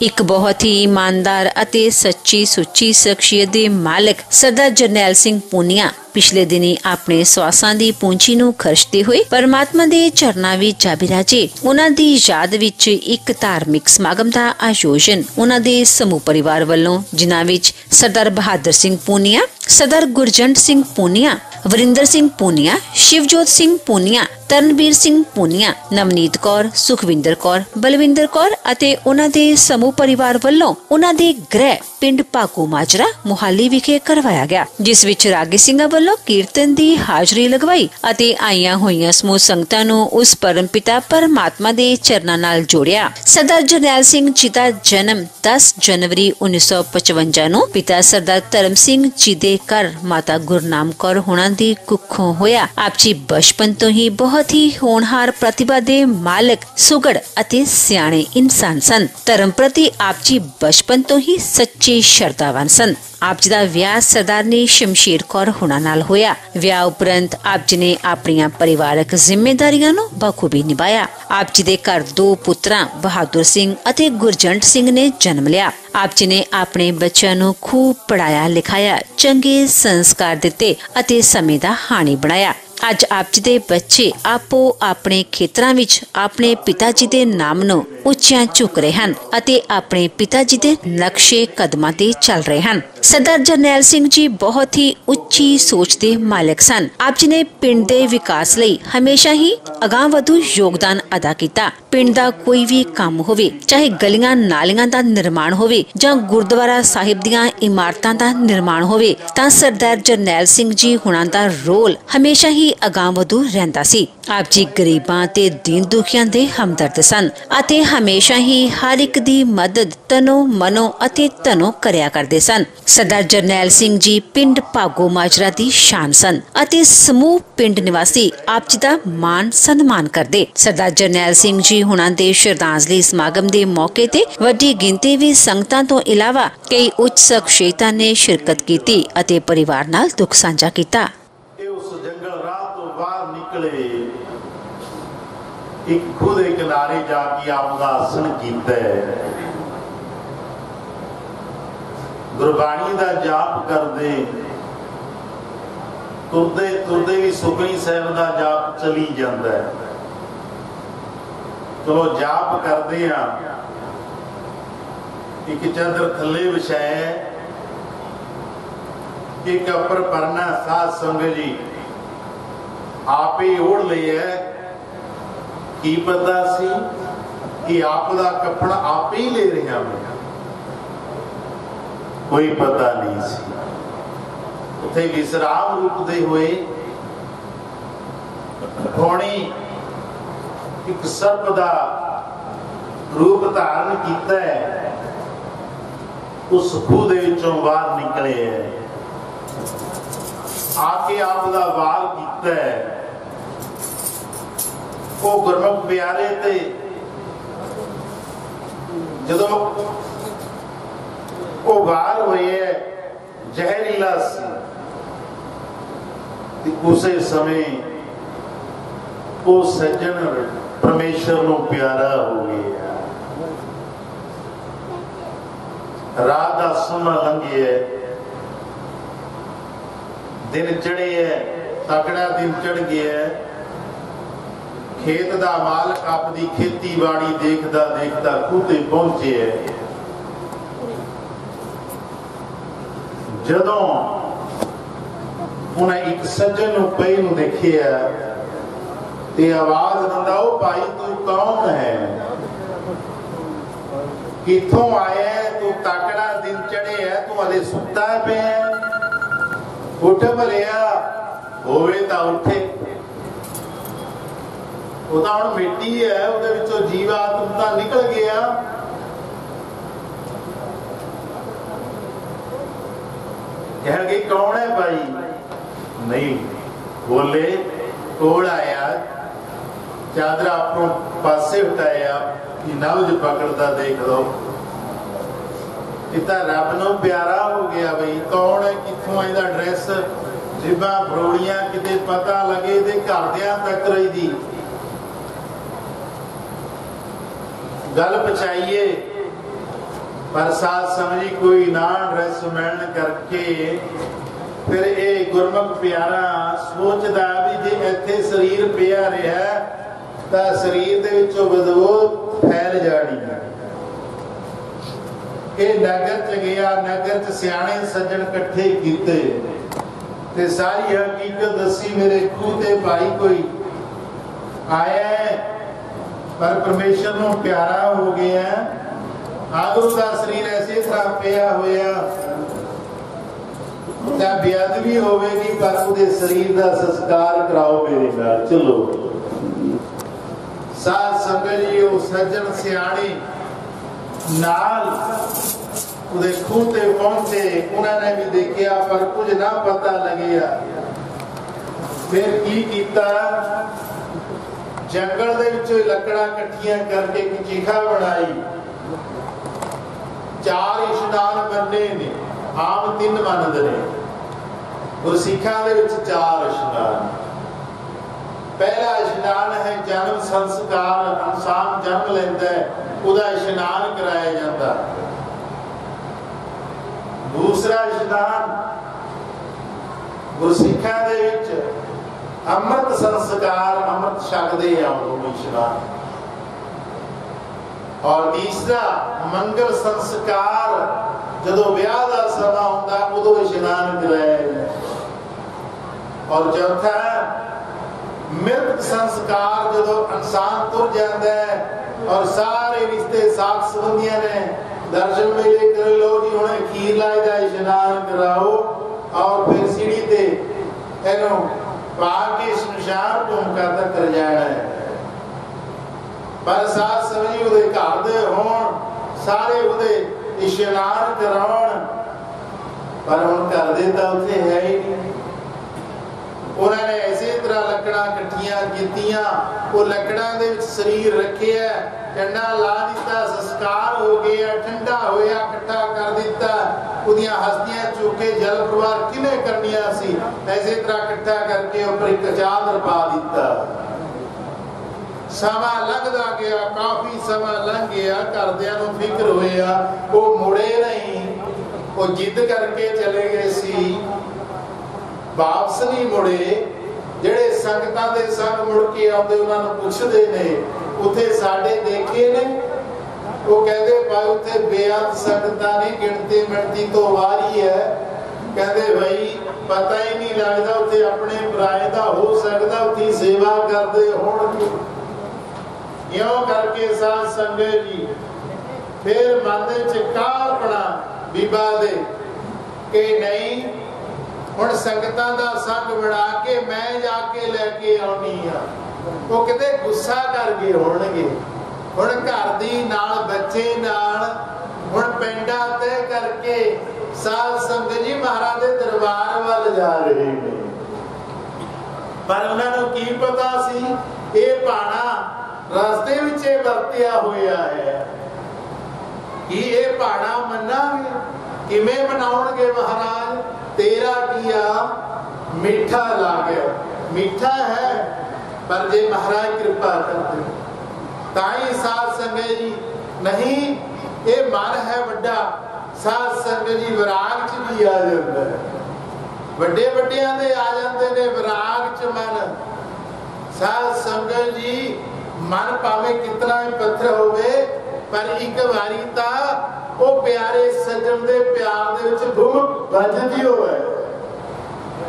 एक बहुत ही ईमानदार अते सच्ची सुच्ची शख्सियत दे मालिक सरदार जरनैल सिंह पूनिया पिछले दिनी अपने सवासां दी पूंजी नूं खर्चदे होए परमात्मा दे चरनां विच जा बिराजे। उन्हां दी याद विच एक धार्मिक समागम दा आयोजन उन्हां दे समूह परिवार वल्लों जिन्हां विच सरदार बहादुर सिंह पूनिया, सरदार गुरजंट सिंह पूनिया, वरिंदर सिंह पूनिया, शिवजोत सिंह पूनिया, तरनबीर सिंह पूनिया, नवनीत कौर, सुखविंदर कौर, बलविंदर कौर अते उन्हां दे समूह परिवार वल्लों उन्हां दे गृह पिंड भागो माजरा मोहाली विखे करवाया गया, जिस विच रागी सिंघां वल्लों कीर्तन दी हाजरी लगवाई अते आईयां होईयां समूह संगतां नूं उस परम पिता परमात्मा दे चरनां नाल जोड़िया। सरदार जरनैल सिंह जी दा जन्म 10 जनवरी 1955 नूं पिता सरदार धर्म सिंह जी दे घर माता गुरनाम कौर होना दी कुखों होया। आप जी बचपन तो ही बहुत ही होनहार प्रतिभा दे मालिक सुगड़ अते सियाणे इंसान सन। धर्म प्रति आप जी बचपन तो ही सच्चे शरधावान सन। आप जी दा विआह सरदारनी शमशेर कौर होना नाल होया। विआह उपरंत आप जी ने अपनियां परिवारक जिम्मेदारियां नूं बखूबी निभाया। आप जी दे घर 2 पुत्रां बहादुर सिंह अते गुरजंट सिंह ने जन्म लिया। आप जी ने अपने बच्चों नूं खूब पढ़ाया लिखाया, चंगे संस्कार दिते अते समय दा हानी बनाया। अज आप जी दे बच्चे आपो अपने खेतरां विच अपने पिता जी दे नाम नूं उच्चियां चुक रहे हन अते अपने पिता जी दे नक्शे कदमां ते चल रहे हन। सरदार जरनैल सिंह जी बहुत ही उच्ची सोच दे मालिक सन। आप जी ने पिंड दे विकास लई हमेशा ही अगांह-वधू योगदान अदा कीता। पिंड दा कोई भी काम होवे, चाहे गलियां नालियां दा निर्माण होवे जां गुरुद्वारा साहिब दीयां इमारतां दा निर्माण होवे तां सरदार जरनैल सिंह जी हुणां दा रोल हमेशा ही अगांह-वधू रहिंदा सी। आप जी गरीबां ते दीन दुखियां दे हमदर्द सन अते हमेशा ही हर एक दी मदद तनो मनो अते तनो करया करदे सन। सरदार जरनैल सिंह जी पिंड भागो माजरा दी शान सन अते समूह पिंड निवासी आप जी दा मान सन्मान करदे। सरदार जरनैल सिंह जी हुणां दे श्रद्धांजलि समागम दे मौके ते वड्डी गिनती विच संगतां तो इलावा कई उच्च शख्सियतां ने शिरकत कीती अते परिवार नाल दुख सांझा कीता। एक खुद एक किनारे जाके आपका आसन कीता है, गुरबाणी का जाप करते तुरते तुरते भी सुखनी साहब का जाप चली जाता है। चलो जाप करते हैं, एक चादर थले विछाया, एक अपर परना साध संगत जी आप ही ओढ़ लिया। की पता सी कि आप दा कफन आप ही ले रहे हैं, कोई पता नहीं सी। उथे विश्राम रूप दे हुए होनी एक सर्प दा रूप धारण किया है, उस खूह दे विचों बाहर निकले है, आके आप दा वार किया है। वो गुरमुख प्यारे ते जदों वो वार हुए जहरीला सी, उसे समय वो सज्जन परमेश्वर नूं प्यारा हो गया। रात दा सोना लंघे है, दिन चढ़े है, तगड़ा दिन चढ़ गया है। खेत दा मालक अपनी खेती बाड़ी देखदा देखदा खूह पहुंचे है। जदों उन्हें एक सज्जन नूं पई नूं देखिया ते आवाज दिंदा, ओ भाई तू कौन है, किथों आया है, तू तकड़ा दिन चढ़े है, तू हले सुता पे उठ भलिया होवे तां उठे। ਉਹਦਾ ਹੁਣ ਮਿੱਟੀ ਹੈ, ਉਹਦੇ ਵਿੱਚੋਂ ਜੀਵ ਆਤਮ ਤਾਂ ਨਿਕਲ ਗਿਆ। ਕਹਿਣਗੇ ਕੌਣ ਹੈ ਭਾਈ? ਨਹੀਂ ਬੋਲੇ, ਕੋਲ ਆਇਆ, ਚਾਦਰ ਆਪਣੋਂ ਪਾਸੇ ਹਟਾਇਆ ਕਿ ਨਬਜ਼ ਪਕੜਦਾ ਦੇਖ ਲਓ। ਇਹ ਤਾਂ ਰੱਬ ਨੂੰ ਪਿਆਰਾ ਹੋ ਗਿਆ ਬਈ। ਕੌਣ ਹੈ, ਕਿੱਥੋਂ ਇਹਦਾ ਐਡਰੈਸ, ਜਿਬਾਂ ਫਰੋੜੀਆਂ ਕਿਤੇ ਪਤਾ ਲੱਗੇ ਤੇ ਘਰਦਿਆਂ ਤੱਕ ਰਹੀ ਦੀ गल पहुंचाइए। पर साथ समझी कोई ना ड्रेस मिलन करके फिर ये गुरमुख प्यारा सोचदा भी जे इत्थे शरीर पिया रहा तां शरीर दे विचों बदबू फैल जानी है। ये नगर च गया, नगर च सियाणे सज्जण इकट्ठे कीते ते सारी हकीकत दसी। मेरे खूह ते भाई कोई आया है पर परमेश्वर नूं प्यारा हो गया, आगू का शरीर ऐसे तरह पिया होया तां बेअदबी होवेगी, पर उहदे शरीर दा संस्कार कराओ मेरे नाल चलो। साध संगत जी वो सज्जन सियाणे नाल उहदे खूह ते पहुंचे, उन्होंने भी देखिया पर कुछ ना पता लगिया। फिर की कीता, जंगल दे विचों लकड़ा इकट्ठियां करके एक चीखा बनाई। 4 इशनान बनने ने, आम 3 मनदे ने, गुरसिखां दे विच 4 इशनान। पहला इशनान है जन्म संस्कार, इंसान जन्म लैंदा है उहदा इशनान कराया जाता। दूसरा इशनान गुरसिखां दे विच अमृत संस्कार, अमृत छकदे आ उहनूं इशनान। और तीसरा मंगल संस्कार, जदों विआह दा समा हुंदा उदों इशनान कराया जाता। और चौथा मृत संस्कार, जदों इंसान तुर जाता है और सारे रिश्ते साथ संबंधियां ने दर्शन मेले कर लो जी, हुण अखीर लाए दा इशनान कराओ और फिर सीढ़ी ते इहनूं पा के शमशान भूमिका तक कर जाना है। पर साथ समझी उहदे घर दे होण, सारे उहदे इशनान कराउण, पर हुण घर दे तां उत्थे है ही नहीं। उन्होंने इसे तरह लकड़ा इकट्ठियां कीतियां, वो लकड़ां दे विच शरीर रखिया, कंडा ला दिता, संस्कार हो गया, ठंडा होया, इकट्ठा कर दिता। उहदियां हस्तियां चुके जल प्रवाह किने करनियां सी, ऐसे तरह इकट्ठा करके ऊपर एक चादर पा दिता। समा लंघदा गया, काफी समा लंघ गया, घरदियां नूं फिक्र होया, वो मुड़े नहीं, वो जिद करके चले गए सी, वापस नहीं मुड़े। जेड़े संगतां दे संग मुड़ के आउंदे उन्हां नूं पुछदे ने उत्थे साडे देखे ने, वो कहते भाई उत्थे बेअंत संगतां ने, गिणती मिणती तो वारी है। कहते भाई पता ही नहीं लगदा उत्थे अपने पराए दा हो सकदा उत्थे सेवा करदे होणगे। इउं करके साध संगत जी फिर मन दे विच कालपना बीबा दे कि नहीं हुण संगतां दा संग बना के मैं जाके लैके आउणी आ। वो किते गुस्सा कर गए होणगे, हुण घर दी नाल बच्चे नाल हुण पिंडा तय करके साध संगत जी महाराज दे दरबार वल जा रहे ने। पर उन्हां नूं की पता सी ये भाणा रस्ते विच वरतिया होया है कि ये भाणा मन्नांगे, किवें मनाउणगे महाराज? तेरा किया मीठा ला गया, मीठा है पर जे महाराज कृपा करते ताई। साध संगत जी नहीं, ये मन है वड्डा, साध संगत जी विराग च भी आ जाता है, वड्डे वड्डियां दे आ जाते ने विराग च मन। साध संगत जी मन भावें कितना ही पत्थर होवे, पर एक वारी तां वो प्यारे सज्जन दे प्यार दे विच भूमिक वजदी होवे।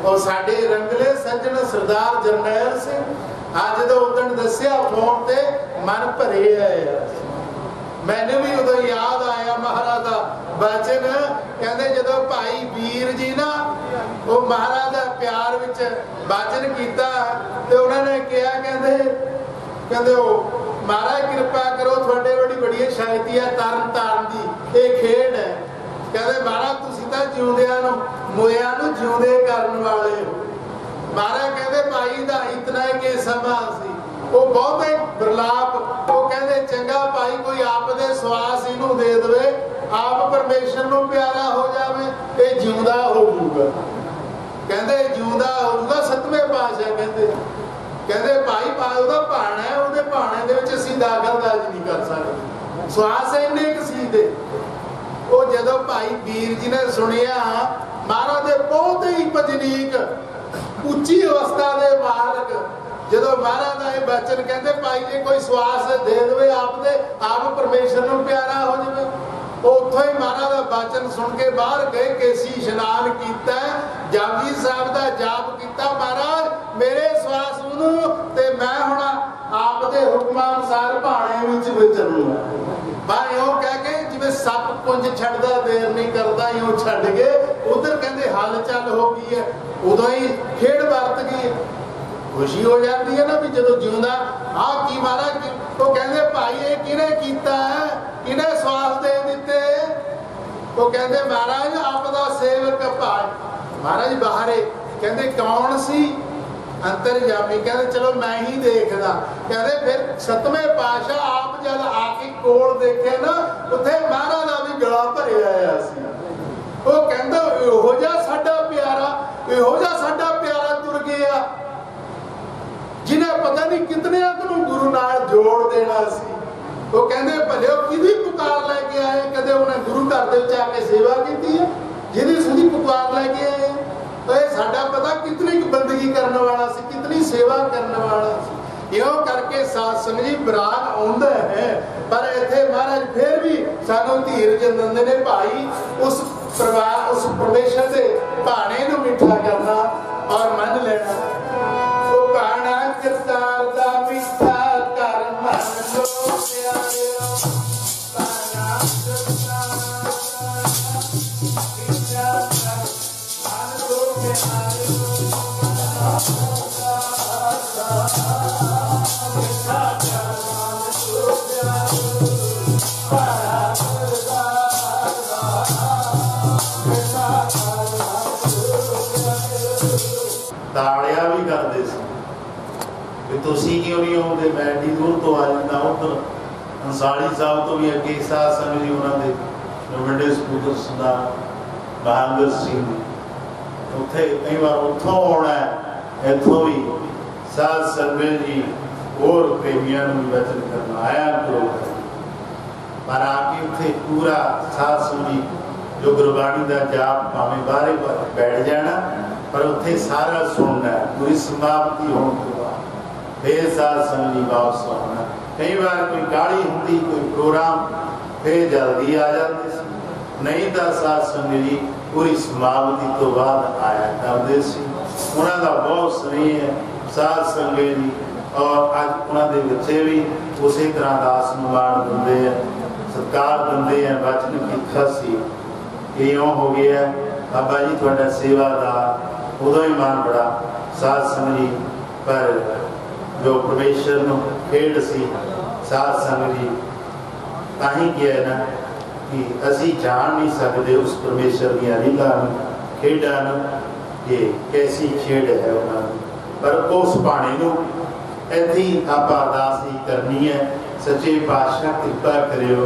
और साडे रंगले सज्जन सरदार जरनैल सिंह अज जो उदण दस्सिया फोन ते मन भरे है। मैंने भी उदों याद आया महाराज दा बचन, कहंदे जदों भाई वीर जी ना वो महाराज दा प्यार विच बचन कीता ते उन्हां ने कहा, कहंदे ओ महाराज कृपा करो, थोड़े बड़ी बड़ी शायती है तरन तारण दी ये खेड है। कहते महाराज तुसीं तां जिउंदियां नूं मोइयां नूं जिउंदे करन वाले हो। महाराज कहते भाई दा इतना के समा सी, वो बहुत ही बरलाप, वो कहते चंगा भाई कोई आप दे सवास इनू दे दे, आप परमेश्वर नूं प्यारा हो जावे, ये जिउंदा हो जाऊगा। कहते जिउंदा हो जाऊगा। 7वें पातशाह कहते भाई ਉਹਦਾ ਭਾਣਾ ਹੈ, ਉਹਦੇ ਭਾਣੇ ਦੇ ਵਿੱਚ ਅਸੀਂ ਦਾਖਲਦਾਰੀ ਨਹੀਂ ਕਰ ਸਕਦੇ, ਸਵਾਸ ਇੰਨੇ ਕੁ ਸੀ ਦੇ। वो जदों भाई वीर जी ने सुनिया महाराज दे बहुत ही भजनीक उच्ची अवस्था दे मालक जदों महाराज का यह बचन कहते भाई जी कोई श्वास दे दे आप परमेश्वर नूं प्यारा हो जाए उतों ही महाराज का बचन सुन के बाहर गए केसी इशनान किया जपजी साहब का जाप किया महाराज मेरे श्वास ते मैं हुण आप दे हुक्मानुसार भाणे विच विचरूंगा भाई वो कह के जिवें सप पुंज छड्डदा देर नहीं करता यूं छड्ड के उधर कहते हल चल हो गई है उदों ही खेड़ वरत गई खुशी हो जाती है ना भी जो जिंदा आ की महाराज तो कहते भाई ये किने कीता है किने श्वास दे दिते तो कहते महाराज आपदा सेवक भाई महाराज बाहरे कहते कौन सी अंतरजामी कहते चलो मैं ही देखदा कहते फिर सतवें पातशाह आप जब आके कोल देखे ना उत्थे महाराज का भी गला भरिया आया सी वो कहंदा इहो जिहा साडा प्यारा तुर गया जिन्हें पता नहीं कितने गुरु नाल जोड़ देना सी वो कहते भले किहदी पुकार लैके आए कदे उन्हें गुरु घर दे विच आके सेवा की है जिहदी सुधी पुकार लैके आए तो ये साडा पता कितनी बंदगी करने वाला सी कितनी सेवा करने वाला सी इहो करके साध संगत जी बराग आउंदा है पर इत्थे महाराज फिर भी सानू धीरज दिंदे ने भाई उस परिवार उस परमेश्वर दे भाणे नूं मिठा करना और मन लेना ओ भाणा करतार दा मिठा कर मन लो प्यारियो भाणा करतार दा मिठा कर मन लो प्यारियो ताड़िया भी करते क्यों नहीं आते मैं एडी दूर तो आ जाता उधर अंसारी साहब तो भी अगे साध संगत जी उन्होंने वड्डे सपूतर सरदार बहादुर सिंह उत्थे कई बार उतों आना है इतों भी साध संगत जी और प्रेमियों भी वचन करना आया करो पर आके उत्थे पूरा साध संगत जो गुरबाणी का जाप भावें बाहरे बैठ जाना पर उत्थे सारा सुनना है पूरी समाप्ति होने के बाद फिर साध संगत जी वापस आना कई बार कोई गाड़ी होंगी कोई प्रोग्राम फिर जल्दी आ जाते नहीं तो साध संगत जी पूरी समाप्ति तो बाद आया करते उन्होंने बहुत स्नेह है साध संगत जी और अज उन्होंने बच्चे भी उस तरह का सम्मान देंगे हैं सत्कार देंगे हैं बचन किया सी इं हो गया बाबा जी थोड़ा सेवादार उदों ही मन बड़ा साध संगत जी पर जो परमेश्वर नूं खेड सी साध संगत जी ताही किया ना कि असी जान नहीं सकते उस परमेश्वर दी लीला खेडां ये कैसी खेड है उन्होंने पर उस भाणे नूं इत्थे आप अरदास ही करनी है सच्चे पातशाह कृपा करियो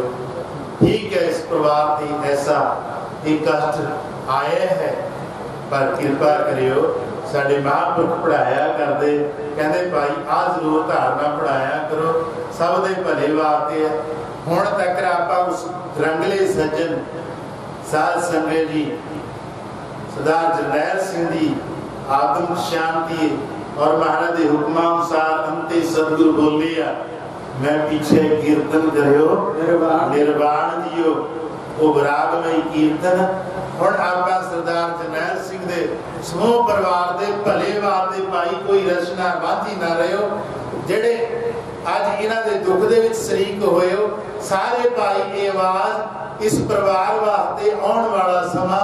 ठीक है इस परिवार से ऐसा एक कष्ट आया है पर कृपा करियो साडे महापुरख पढ़ाया करते कहते भाई आ जरूर धारणा पढ़ाया करो सब दे भले वास्ते हुण तक आपां उस रंगले सज्जन साध संगत जी सरदार जरनैल सिंह दी आत्म शांति और महाराज के हुक्मानुसार अंते सतगुरु बोले मैं पीछे कीर्तन करियो निर्वाण दियो वो बरागमई कीर्तन हुण आपां सरदार जरनैल सिंह दे समूह परिवार दे भले वास्ते भाई कोई रचना बाधी ना रहियो जेड़े अज इन्हां दे दुख दे विच शरीक होए हो सारे भाई ये आवाज इस परिवार वास्ते आने वाला समा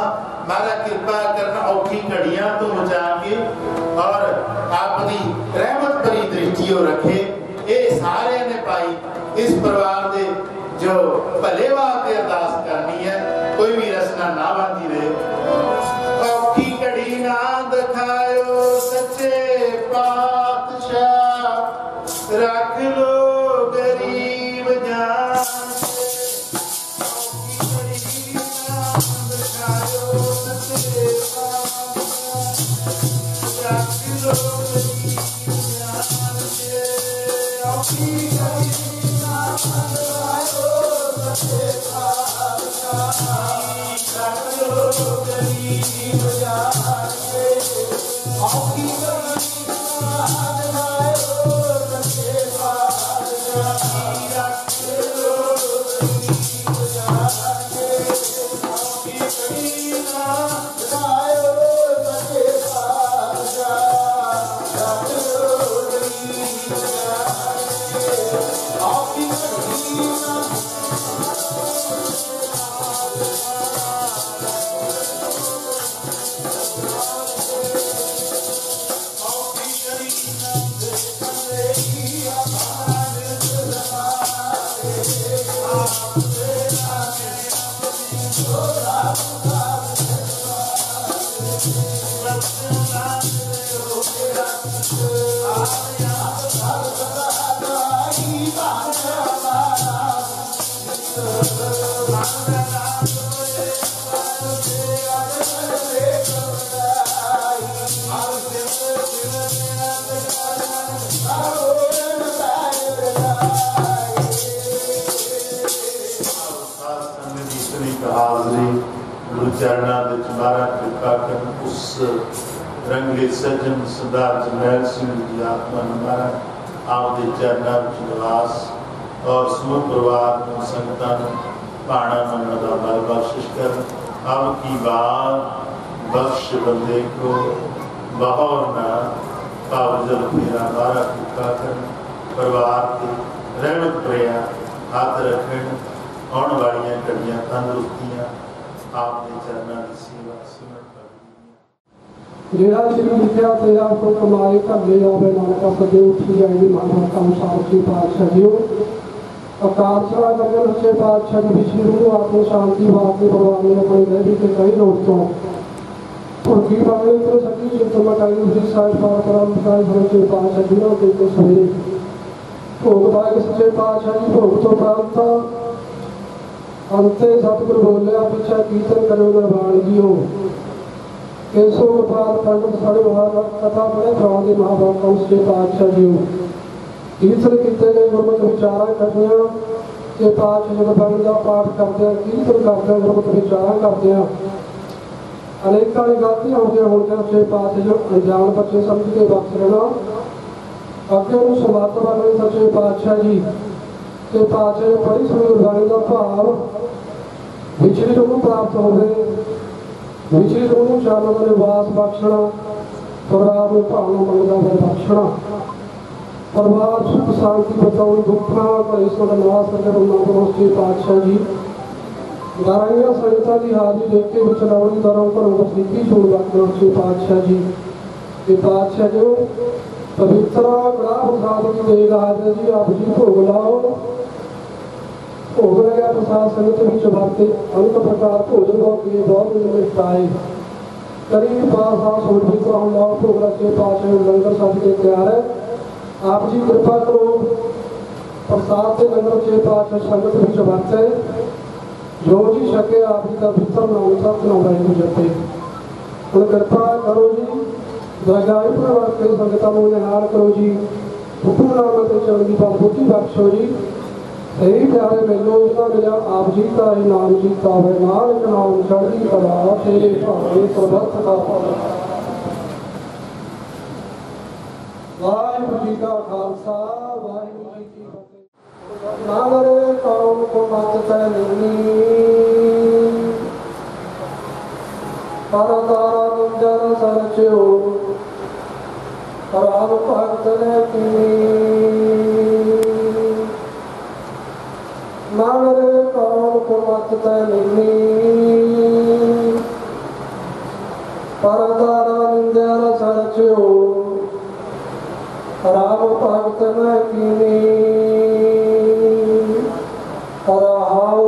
महाराज कृपा करना औखी घड़ियां तो बचा के और अपनी रहमत भरी दृष्टि रखे ये सारे ने भाई इस परिवार दे जो भले वास्ते अरदास करनी है कोई भी रचना ना बांधी रहे औखी घड़ी ना दिखायो सच्चे पातशाह रख लो गरीब जान Oh चरणा मारा कृपा कर उस रंगले सज्जन सरदार जरनैल सिंह की आत्मा मारा आपके चरणा निवास और समूह परिवार संगतां पाना मनने का बल बख्शिश कर। आपकी बात बख्श बंदे को बहौर ना पावजल मेरा मारा कृपा कर परिवार के रहमत प्रिया हाथ रखन आने वाली घड़ियां तंदुरुस्तियां आपने चरणा की सेवा सिमरन कर जेड़ा श्री लिखिया ते आपको कमाए कर ले आवे नानका सदे उठी जाएगी महाराज अनुसार की पातशाह जीओ अकाल सेवा करके सच्चे पातशाह की विष्णु आपको शांति वास्ते भगवान ने अपने देवी के कई दोस्तों उनकी बाणी तो सच्ची चिंता मटाई उसी साइड पार करम साइड सच्चे पातशाह जीओ के सवेरे भोग पाए सच्चे पातशाह जी भोग तो प्राप्त अंते सतगुरु बोलिया पीछा कीर्तन करो निर्वाण जीओ केसो गोपाल पंडित साढ़े कथा पढ़े प्रवादी महाभारत उसके पातशाह जीओ कीर्तन किए गए गुरमत विचारा करनिया के पातशाह जब बाणी का पाठ करते हैं कीर्तन करते हैं गुरमत विचारा करते हैं अनेकों गलतियां होंगे होंगे उसके पातशाह जो अनजान बच्चे समझ के बख्श लेना अगे समाप्त करने सच्चे पातशाह जी के पातशाह बड़ी सुनी गुरबाणी का भाव विचलित रूह प्राप्त हो गए विचलित रूह चारों का निवास बख्शना परिवार में भावना मंगता है बख्शना परिवार सुख शांति बताओ दुखा पर ईश्वर का निवास करके रमना के पातशाह जी दाराइया संहिता की हाजिरी देख के विचलावनी दरों पर वसीकी छोड़ बाकी के पातशाह जी के पातशाह जो पवित्र कड़ा प्रसाद की देगा हाजिर जी आप जी भोग लाओ भोग लगा प्रसाद संगत बीच बाते अनेक प्रकार भोजन किए बहुत निष्ठाए करीब 5 साल सोच भी तो हम लोग भोग के पास लंगर सब के तैयार है आप जी कृपा करो प्रसाद से लंगर के पास संगत बीच बाते जो जी सके आप जी का भीतर नाम तक ना रहे जते उन कृपा करो जी दरगाह परिवार के संगतां को निहाल करो जी हुक्म नाम ते चरण की बुद्धि बख्शो जी सही प्यारे मेलो उसका मिला आप जी का ही नाम जीता है नानक नाम चढ़ी कला तेरे भावे प्रभत का वाहिगुरू जी का खालसा वाहिगुरू जी की फतेह। नागरे कौम को मत तैनी परदारा निंजर सरचो राम भक्त ने की नागरे कौन को मत तैनी परदारा निंजर सरचो राम भक्त न कीनी रहाओ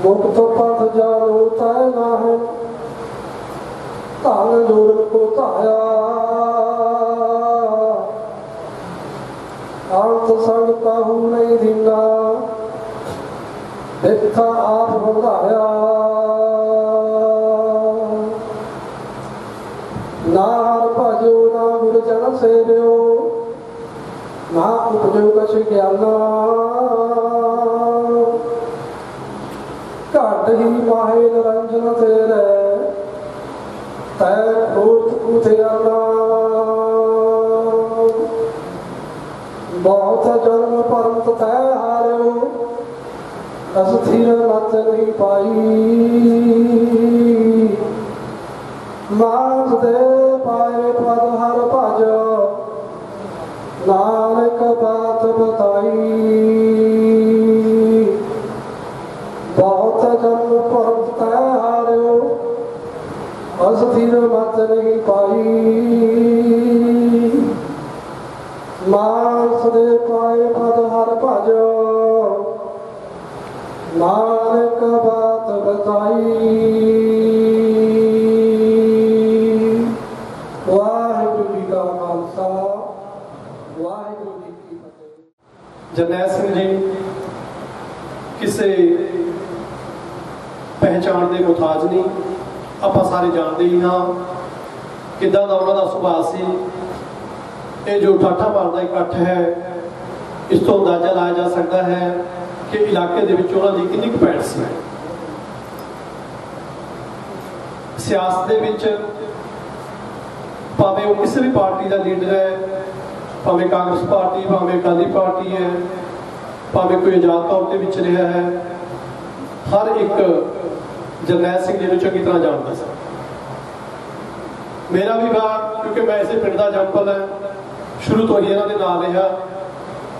मुक्त पथ जानो तय नाहु धन जोड़ को धाया अंत संग कहू नहीं दीना देखा आप बढ़ाया ना हर भजो ना गुरु जन सेव्यो ना उपजो कछ ज्ञाना घट ही माहे निरंजन तेरे तै क्रोध कुथियाना बहुत जन्म परंत तै हारो अस्थिर मत नहीं पाई मात दे पाए पद हर भज नानक बात बताई बहुत जन्म परंत तै हारो अस्थिर मत नहीं पाई मानस दे पाए पद हर भज नानक बात बताई। वाहिगुरु जी का खालसा वाहिगुरु जी की फतेह। जरनैल सिंह जी किसी पहचान के मुताज नहीं, ਆਪਾਂ ਸਾਰੇ ਜਾਣਦੇ ਹੀ ਹਾਂ ਕਿੱਦਾਂ ਦਾ ਉਹਨਾਂ ਦਾ ਸੁਭਾਅ ਸੀ। ਇਹ ਜੋ ਠਾਠਾ ਮਾਰਦਾ ਇਕੱਠ ਹੈ, ਇਸ ਤੋਂ ਅੰਦਾਜ਼ਾ ਲਾਇਆ ਜਾ ਸਕਦਾ ਹੈ ਕਿ ਇਲਾਕੇ ਦੇ ਵਿੱਚ ਉਹਨਾਂ ਦੀ ਕਿੰਨੀ ਕੁ ਪੈਠ ਸੀ। ਸਿਆਸਤ ਦੇ ਵਿੱਚ ਭਾਵੇਂ ਉਹ ਕਿਸੇ ਵੀ ਪਾਰਟੀ ਦਾ ਲੀਡਰ ਹੈ, ਭਾਵੇਂ ਕਾਂਗਰਸ ਪਾਰਟੀ, ਭਾਵੇਂ ਅਕਾਲੀ ਪਾਰਟੀ ਹੈ, ਭਾਵੇਂ ਕੋਈ ਆਜ਼ਾਦ ਤੌਰ ਤੇ ਵਿੱਚ ਰਿਹਾ ਹੈ, ਹਰ ਇੱਕ जरनैल सिंह जी चंगी तरह जानता सा। मेरा भी वाह, क्योंकि मैं इसे पिंड का जंपल है, शुरू तो ही इन्होंने नाल रहा,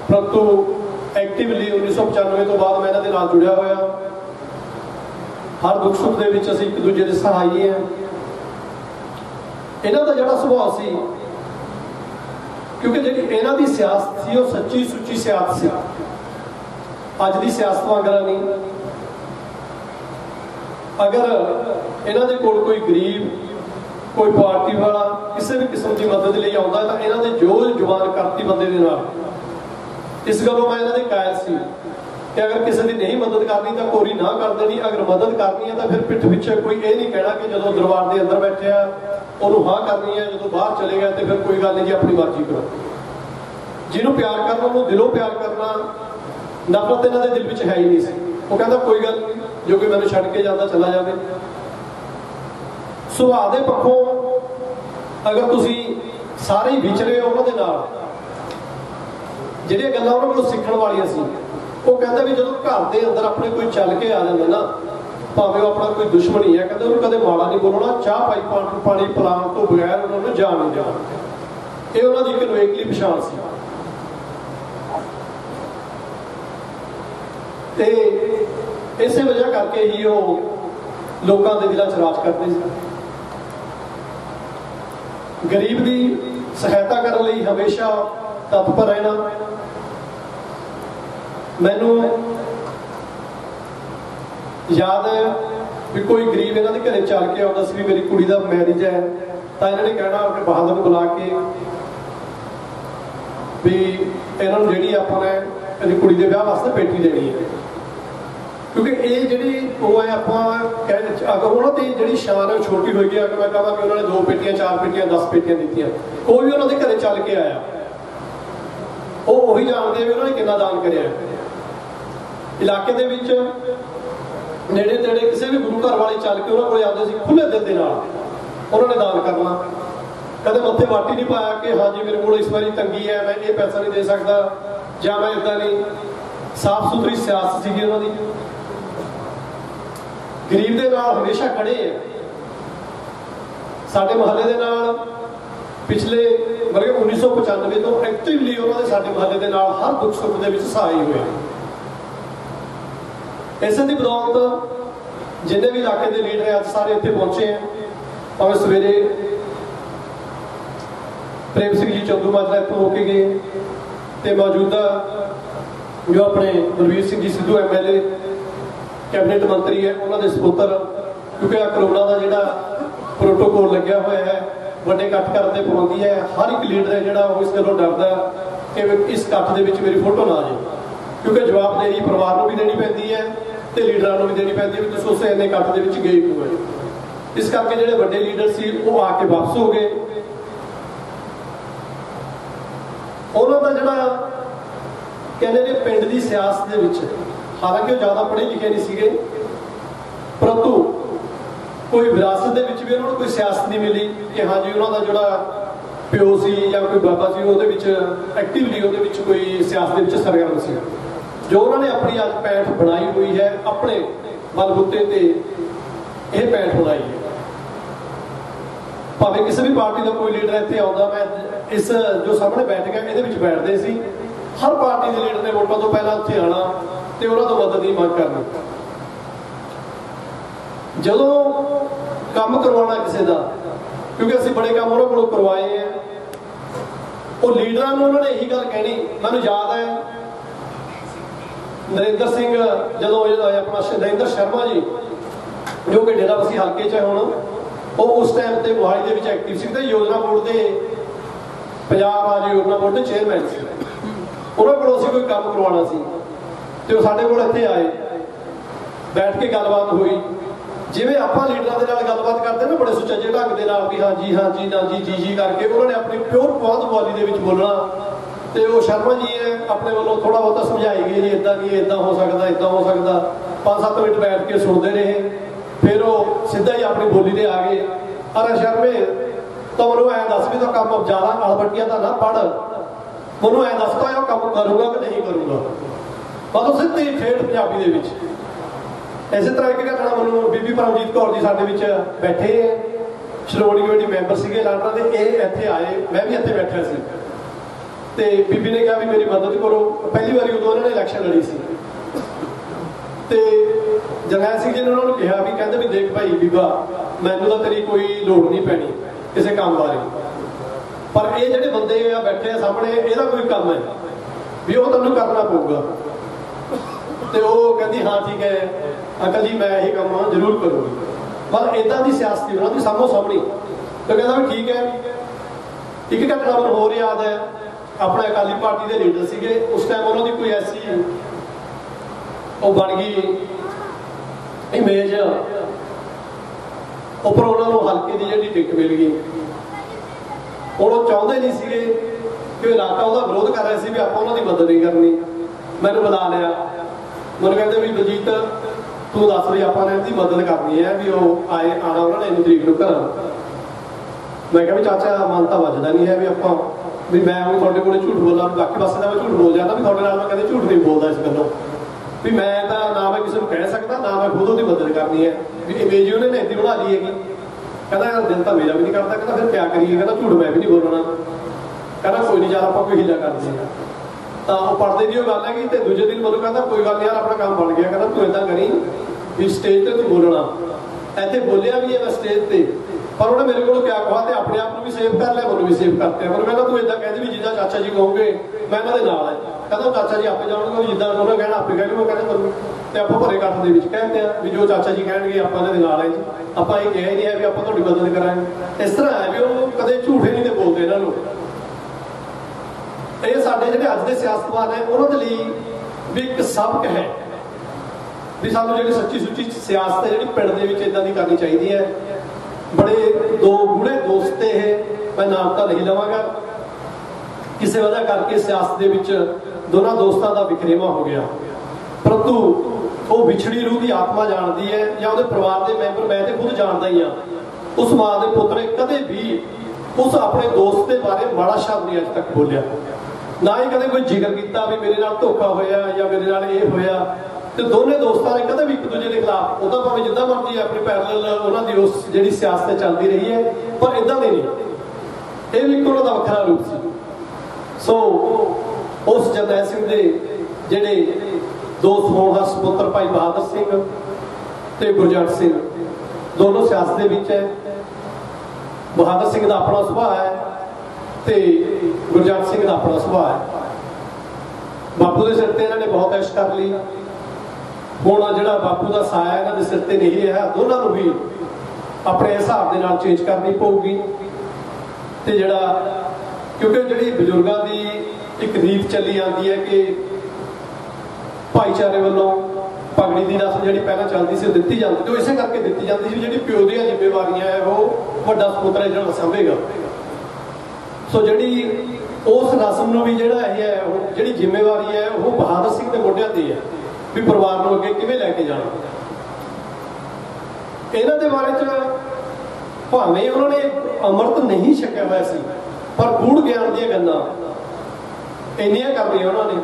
परंतु एक्टिवली 1995 तो बाद मैं इन्होंने नाल जुड़िया होया। हर दुख सुख के असीं एक दूजे के सहाई हैं। इन्हों का जिहड़ा सुभाव सी, क्योंकि जी इन्हों की सियासत सी, वो सच्ची सुच्ची सियासत सी, अज की सियासत वांगर नहीं। अगर इन्हों के कोल कोई गरीब, कोई पार्टी वाला किसी भी किस्म की मदद लिए आता तो इन्हों ने जो जवान करती बंदे के नाल। इस गलों मैं इन्हों के कायल सी कि अगर किसी की नहीं मदद करनी तो कोरी ना कर देनी, अगर मदद करनी है तो फिर पिठ पिछे कोई ये नहीं कहना कि जो दरबार के अंदर बैठे उन्होंने हाँ करनी है, जो बाहर चले गए तो फिर कोई गल नहीं जी अपनी मर्जी करो। जिन्होंने प्यार करना उन्होंने दिलों प्यार करना, नफरत इन्हों के दिल में है ही नहीं सी। वो कहता कोई गल नहीं, जो कि मैंने छड़ के जाता चला जाए। सुभाव के पक्षों अगर तुसी सारे ही विचरे हो उन्होंने नाल, जिहड़ियां गल्लां उन्हां कोलों सीखण वालियां सी, वो कहता भी जो घर के अंदर अपने कोई चल के आ जाता ना, भावें अपना कोई दुश्मन ही है, कहते उन्होंने कदे माड़ा नहीं बोलना, चाह पाई पानी पिलाण तो बगैर उन्होंने जान नहीं देना। ये उन्हों की एक नवेकली पछाण सी। इस वजह करके ही वो लोगों के दिलों च राज करते थे। गरीब की सहायता करने लिए हमेशा तत्पर रहना। मैनू याद है भी कोई गरीब इन्हों के घरे चल के आता सी, भी मेरी कुड़ी का मैरिज है, तो इन्होंने कहना कि बहादुर को बुला के भी इन्होंने जी अपने कुड़ी के ब्याह वास्ते पेटी देनी है, क्योंकि ये जी वो है अगर उन्होंने जी शान है छोटी होगी। अगर मैं कहा कि उन्होंने 2 पेटियां 4 पेटियां 10 पेटियां दी, कोई भी उन्होंने घरे चल के आया वो वही जानते भी उन्होंने कितना दान कराया। इलाके के नेड़े तेड़े किसी भी गुरु घर वाले चल के उन्होंने आते थे, खुले दिल के नाल उन्होंने दान करना। कदे मत्थे माटी नहीं पाया कि हाँ जी मेरे को इस बारी तंगी है, मैं ये पैसा नहीं दे सकता, या मैं इदा नहीं। साफ सुथरी सियासत सी उन्होंने, गरीब के नाल हमेशा खड़े हैं। साडे महल्ले के नाल पिछले मतलब 1995 तो एक्टिवली उन्होंने साडे महल्ले के नाल हर दुख सुख के सहाय हुए। इस दी बदौलत जिन्हें भी इलाके के लीडर अज सारे इत्थे पहुंचे हैं। भावें सवेरे प्रेम सिंह जी चंदू माजरा इतों होके गए, तो मौजूदा जो अपने बलवीर सिंह जी सिद्धू MLA कैबिनेट मंत्री है, उन्होंने सपुत्र, क्योंकि करोना का जोड़ा प्रोटोकॉल लग्या हुआ है, बड़े इकट्ठ करते पाबंदी है। हर एक लीडर है जोड़ा इस गलों डरदा कि इस इकट्ठ के मेरी फोटो ना आ जाए, क्योंकि जवाबदेही परिवार को भी देनी पैंदी है तो लीडर को भी देनी पैंदी है भी तुम उस इन्ने इकट्ठ के गए क्यों है। इस करके जोड़े बड़े लीडर से वो आके वापस हो गए। उन्होंने जोड़ा कहते ने पिंड की सियासत के, हालांकि वो ज़्यादा पढ़े लिखे नहीं थे, परंतु कोई विरासत के भी उन्होंने कोई सियासत नहीं मिली कि हाँ जी उन्होंने जोड़ा प्यो से या कोई बाबा जी वो एक्टिवली वो कोई सियासत के सरगर्म से जो उन्होंने अपनी अज पैठ बनाई हुई है अपने बलबूते ते ये पैठ बनाई है। भावें किसी भी पार्टी का कोई लीडर इतने आता, मैं इस जो सामने बैठ गया ये बैठते सी, हर पार्टी के लीडर ने वोटों तो पहला उत्थे आना तो उन्होंने तो मदद की मांग करनी। जदों काम करवाना किसी का, क्योंकि असं बड़े काम उन्होंने को करवाए हैं, वो लीडर ने उन्होंने यही गल कहनी। मैं याद है नरेंद्र सिंह जो अपना नरेंद्र शर्मा जी जो कि डेरा बस्सी हल्के च हूँ, वो उस टाइम पर मोहाली के एक्टिव से योजना बोर्ड के पंजाब राज योजना बोर्ड के चेयरमैन से, उन्होंने को कोई काम करवाना सी तो साढ़े को इतने आए, बैठ के गलबात हुई जिवें आपां लीडरां दे नाल गलबात करते ना बड़े सुचज्जे ढंग दे नाल भी हाँ जी ना जी करके उन्होंने अपनी प्योर पौध बोली दे विच बोलना। तो वो शर्मा जी है अपने वालों थोड़ा बहुत समझाई गई जी इदा नहीं इदा हो सकता 5-7 मिनट बैठ के सुनते रहे, फिर वो सीधा ही अपनी बोली दे आ गए। अरे शर्मे तो मैं ऐ दस भी तो काम ज्यादा अलबटिया का ना पढ़, मैं ऐ दस तो काम करूँगा कि नहीं करूँगा, मतलब सीधी ठेठ पंजाबी दे विच। इस तरह एक घटना मैं बीबी परमजीत कौर जी साडे विच बैठे श्रोमणी कमेटी मैंबर से लाडरा के, ये इत्थे आए, मैं भी इत्थे बैठा सी ते बीबी ने कहा भी मेरी मदद करो। पहली बार उदों उन्होंने इलैक्शन लड़ी सी ते जरनैल सिंह जी ने उन्होंने कहा भी कहते भी देख भाई बीबा मैनू तो तेरी कोई लोड़ नहीं पैनी किसी काम बारे, पर ये जोड़े बंदे बैठे सामने यदा कोई काम है भी वो तुहानूं करना पऊगा। तो वो कहती हाँ ठीक है अंकल जी मैं यही काम जरूर करूँगी, मतलब इदा की सियासत उन्होंने सामो सामनी। तो कहता भी ठीक है। एक घटना मैं होर याद है, अपने अकाली पार्टी के लीडर से उस टाइम उन्होंने कोई ऐसी वो बन गई इमेज उपर उन्होंने हल्के की जी टिकट मिल गई। और वो चाहते नहीं थे कि इलाका वह विरोध कर रहे थे भी आप उन्होंने मदद नहीं करनी। मैंने बुला लिया, मैंने कहते भी बलजीत तू दस भी आप इनकी मदद करनी है भी वो आए आना उन्होंने इन तरीक को घर। मैं कहा भी चाचा मन तो वजदा नहीं है भी आप भी मैं भी थोड़े को झूठ बोला, बाकी पासे का मैं झूठ बोल जाता भी थोड़े मैं कभी झूठ नहीं बोलता इस गलों भी मैं तो ना मैं किसी को कह सकता ना मैं खुद उसकी मदद करनी है भी इमेज उन्होंने इतनी बना ली है। कहना दिल तो मेरा भी नहीं करता, कहना फिर क्या करिए, कहना झूठ मैं भी नहीं बोलना, कहना कोई नहीं यार आप कोई हीला कर देंगे। तो वो पढ़ते की गल है कि दूजे दिन मतलब कहता कोई गल यार अपना काम बन गया, कहना तू इदा करी भी स्टेज पर तू बोलना। ऐसे बोलिया भी है मैं स्टेज पर, पर उन्हें मेरे को क्या कहा तो अपने आप भी सेव कर लिया, मैं भी सेव करते हैं। मैं तू इदा कहती भी जिदा चाचा जी कहोगे मैं इन्होंने नाल है, कहता चाचा जी आपे जाओगे जिदा उन्होंने कहना आपे कह मैं कहना करूँ। तो आप भरे कट्ठ के कहते हैं भी जो चाचा जी कहे आप नाल है जी, आप ये कहा ही नहीं है भी आप मदद करांगे। इस तरह है भी वो कदे झूठे नहीं बोलते इन्हों। ये साडे जिहड़े अज दे सियासतदान है उन्होंने लिए भी एक सबक है भी सानूं जिहड़ी सच्ची सुच्ची सियासत है जिहड़ी पिंड दे विच इदां दी करनी चाहिदी है। बड़े दो गूढ़े दोस्त है, मैं नाम तो नहीं लवांगा, किसी वजह करके सियासत दे विच दोनों दोस्तों का विखरेवा हो गया, परंतु वो विछड़ी रूह की आत्मा जानती है या उसके परिवार के मैंबर मैं तो खुद जानता ही हाँ, उस माँ के पुत्र ने कदे भी उस अपने दोस्त के बारे माड़ा शब्द नहीं अज तक बोलिया, ना ही कदे कोई जिक्र किया भी मेरे नाल धोखा होया या मेरे नाल ये होया। तो दोनों दोस्तों ने कदे भी एक दूजे के खिलाफ वह भावें जिदा मर्जी अपनी पैरल उन्होंने उस जी सियासत चलती रही है, पर इदा दे नहीं, ये भी एक उन्होंने वखरा रूप से। सो उस जरनैल सिंह के जिहड़े दोस्त होनहार सपुत्र भाई बहादुर सिंह ते गुरजंट सिंह दोनों सियासत विच है। बहादुर सिंह का अपना सुभाव है तो गुरजंट सिंह का अपना सुभाव है। बापू के सिर पर इन्होंने बहुत ऐश कर ली, हुण जिहड़ा बापू का साया इन्हां दे सिर ते नहीं है, दोनों भी अपने हिसाब के नाल चेंज करनी पऊगी। तो जिहड़ा क्योंकि जिहड़ी बजुर्गों की एक रीत चली आती है कि भाईचारे वालों पगड़ी की रस्म जी पहले चलती सी दी जाती, तो इस करके दी जाती सी जी प्यो दी जिम्मेवारियां है वो वड्डा सपुत्र है जो सांभेगा। सो जी उस रस्म भी जोड़ा है जी जिम्मेवारी है वो बहादुर सिंह के मोढियां ते है भी परिवार को अगे किवें लैके जाना। ਇਹਨਾਂ ਦੇ ਬਾਰੇ 'ਚ ਭਾਵੇਂ ਉਹਨਾਂ ਨੇ ਅੰਮ੍ਰਿਤ ਨਹੀਂ ਛਕਿਆ ਹੋਇਆ ਸੀ, ਪਰ ਗੂੜ ਗਿਆਨ ਦੀਆਂ ਗੱਲਾਂ ਇੰਨੀਆਂ ਕਰਨੀਆਂ ਉਹਨਾਂ ਨੇ।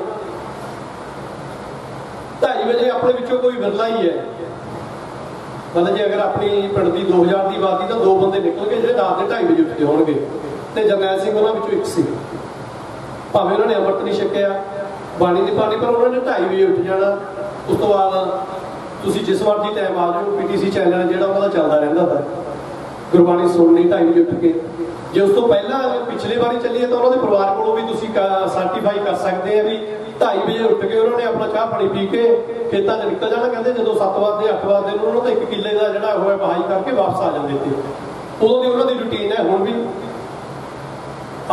2:30 ਵਜੇ ਆਪਣੇ ਵਿੱਚੋਂ ਕੋਈ ਵਿਰਲਾ ਹੀ ਹੈ, ਮਤਲਬ ਜੇ ਅਗਰ ਆਪਣੀ ਪਿੰਡ ਦੀ 2000 ਦੀ ਆਬਾਦੀ ਤਾਂ 2 ਬੰਦੇ ਨਿਕਲ ਗਏ ਜਿਹੜੇ ਰਾਤ ਦੇ 2:30 ਵਜੇ ਉੱਠਦੇ ਹੋਣਗੇ, ਤੇ ਜਰਨੈਲ ਸਿੰਘ ਉਹਨਾਂ ਵਿੱਚੋਂ ਇੱਕ ਸੀ। ਭਾਵੇਂ ਉਹਨਾਂ ਨੇ ਅੰਮ੍ਰਿਤ ਨਹੀਂ ਛਕਿਆ, ਬਾਣੀ ਦੀ ਬਾਣੀ, ਪਰ ਉਹਨਾਂ ਨੇ 2:30 ਵਜੇ ਉੱਠ ਜਾਣਾ। ਉਸ ਤੋਂ ਬਾਅਦ ਤੁਸੀਂ ਜਿਸ ਮਰਜ਼ੀ ਟਾਈਮ ਆ ਜਾਓ, PTC ਚੈਨਲ ਜਿਹੜਾ ਉਹਨਾਂ ਦਾ ਚੱਲਦਾ ਰਹਿੰਦਾ ਤਾਂ ਗੁਰਬਾਣੀ ਸੁਣਨੀ 2:30 ਵਜੇ ਉੱਠ ਕੇ। ਜੇ ਉਸ ਤੋਂ ਪਹਿਲਾਂ ਪਿਛਲੇ ਵਾਰੀ ਚੱਲੀਏ ਤਾਂ ਉਹਨਾਂ ਦੇ ਪਰਿਵਾਰ ਕੋਲੋਂ ਵੀ ਤੁਸੀਂ ਸਰਟੀਫਾਈ ਕਰ ਸਕਦੇ ਆ ਵੀ 2:30 ਵਜੇ ਉੱਠ ਕੇ ਉਹਨਾਂ ਨੇ ਆਪਣਾ ਚਾਹ ਪਾਣੀ ਪੀ ਕੇ ਖੇਤਾਂ 'ਚ ਨਿਕਲ ਜਾਣਾ। ਕਹਿੰਦੇ ਜਦੋਂ 7 ਵਜੇ 8 ਵਜੇ ਉਹਨਾਂ ਦਾ 1 ਕਿੱਲੇ ਦਾ ਜਿਹੜਾ ਹੋਇਆ ਵਹਾਈ ਕਰਕੇ ਵਾਪਸ ਆ ਜਾਂਦੇ ਸੀ। ਉਦੋਂ ਦੀ ਉਹਨਾਂ ਦੀ ਰੂਟੀਨ ਹੈ। ਹੁਣ ਵੀ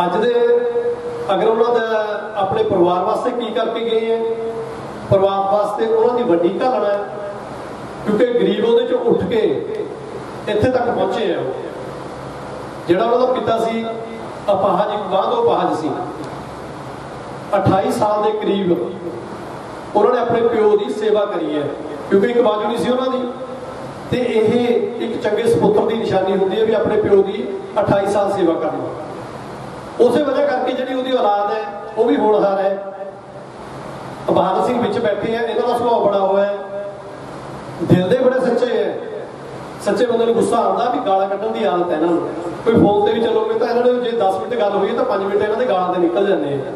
ਅੱਜ ਦੇ ਅਗਰ ਉਹਨਾਂ ਦਾ ਆਪਣੇ ਪਰਿਵਾਰ ਵਾਸਤੇ ਕੀ ਕਰਕੇ ਗਏ ਹੈ, ਪਰਿਵਾਰ ਵਾਸਤੇ ਉਹਨਾਂ ਦੀ ਵੱਡੀ ਘਾਲਣਾ ਹੈ, ਕਿਉਂਕਿ ਗਰੀਬ ਉਹਦੇ 'ਚੋਂ ਉੱਠ ਕੇ ਇੱਥੇ ਤੱਕ ਪਹੁੰਚੇ ਆ। ਜਿਹੜਾ ਉਹਨਾਂ ਦਾ ਪਿਤਾ ਸੀ ਅਪਾਹਜ, ਇੱਕ ਬਾਂਹ ਤੋਂ ਅਪਾਹਜ ਸੀ। 28 ਸਾਲ ਦੇ ਕਰੀਬ ਉਹਨਾਂ ਨੇ ਆਪਣੇ ਪਿਓ ਦੀ ਸੇਵਾ ਕਰੀ ਹੈ, ਕਿਉਂਕਿ ਇੱਕ ਬਾਜੂ ਨਹੀਂ ਸੀ ਉਹਨਾਂ ਦੀ। ਤੇ ਇਹ ਇੱਕ ਚੰਗੇ ਸਪੁੱਤਰ ਦੀ ਨਿਸ਼ਾਨੀ ਹੁੰਦੀ ਹੈ ਵੀ ਆਪਣੇ ਪਿਓ ਦੀ 28 ਸਾਲ ਸੇਵਾ ਕਰਨਾ। ਉਸੇ ਵਜ੍ਹਾ ਕਰਕੇ ਜਿਹੜੀ ਉਹਦੀ ਔਲਾਦ ਹੈ ਉਹ ਵੀ ਹੋਣਹਾਰ ਹੈ। ਬਹਾਦਰ ਸਿੰਘ ਵਿੱਚ ਬੈਠੇ ਆ, ਇਹਨਾਂ ਦਾ ਸੁਭਾਅ ਬੜਾ ਹੋਇਆ ਹੈ, ਦਿਲ ਦੇ ਬੜੇ ਸੱਚੇ ਹੈ। ਸੱਚੇ ਬੰਦੇ ਨੂੰ ਗੁੱਸਾ ਆਉਂਦਾ ਵੀ ਗਾਲਾਂ ਕੱਢਣ ਦੀ ਆਦਤ ਹੈ ਇਹਨਾਂ ਨੂੰ। ਕੋਈ ਫੋਨ ਤੇ ਵੀ ਚੱਲੋਗੇ ਤਾਂ ਇਹਨਾਂ ਨੂੰ ਜੇ 10 ਮਿੰਟ ਗੱਲ ਹੋਈ ਤਾਂ 5 ਮਿੰਟ ਇਹਨਾਂ ਦੇ ਗਾਲਾਂ ਤੇ ਨਿਕਲ ਜਾਂਦੇ ਆ।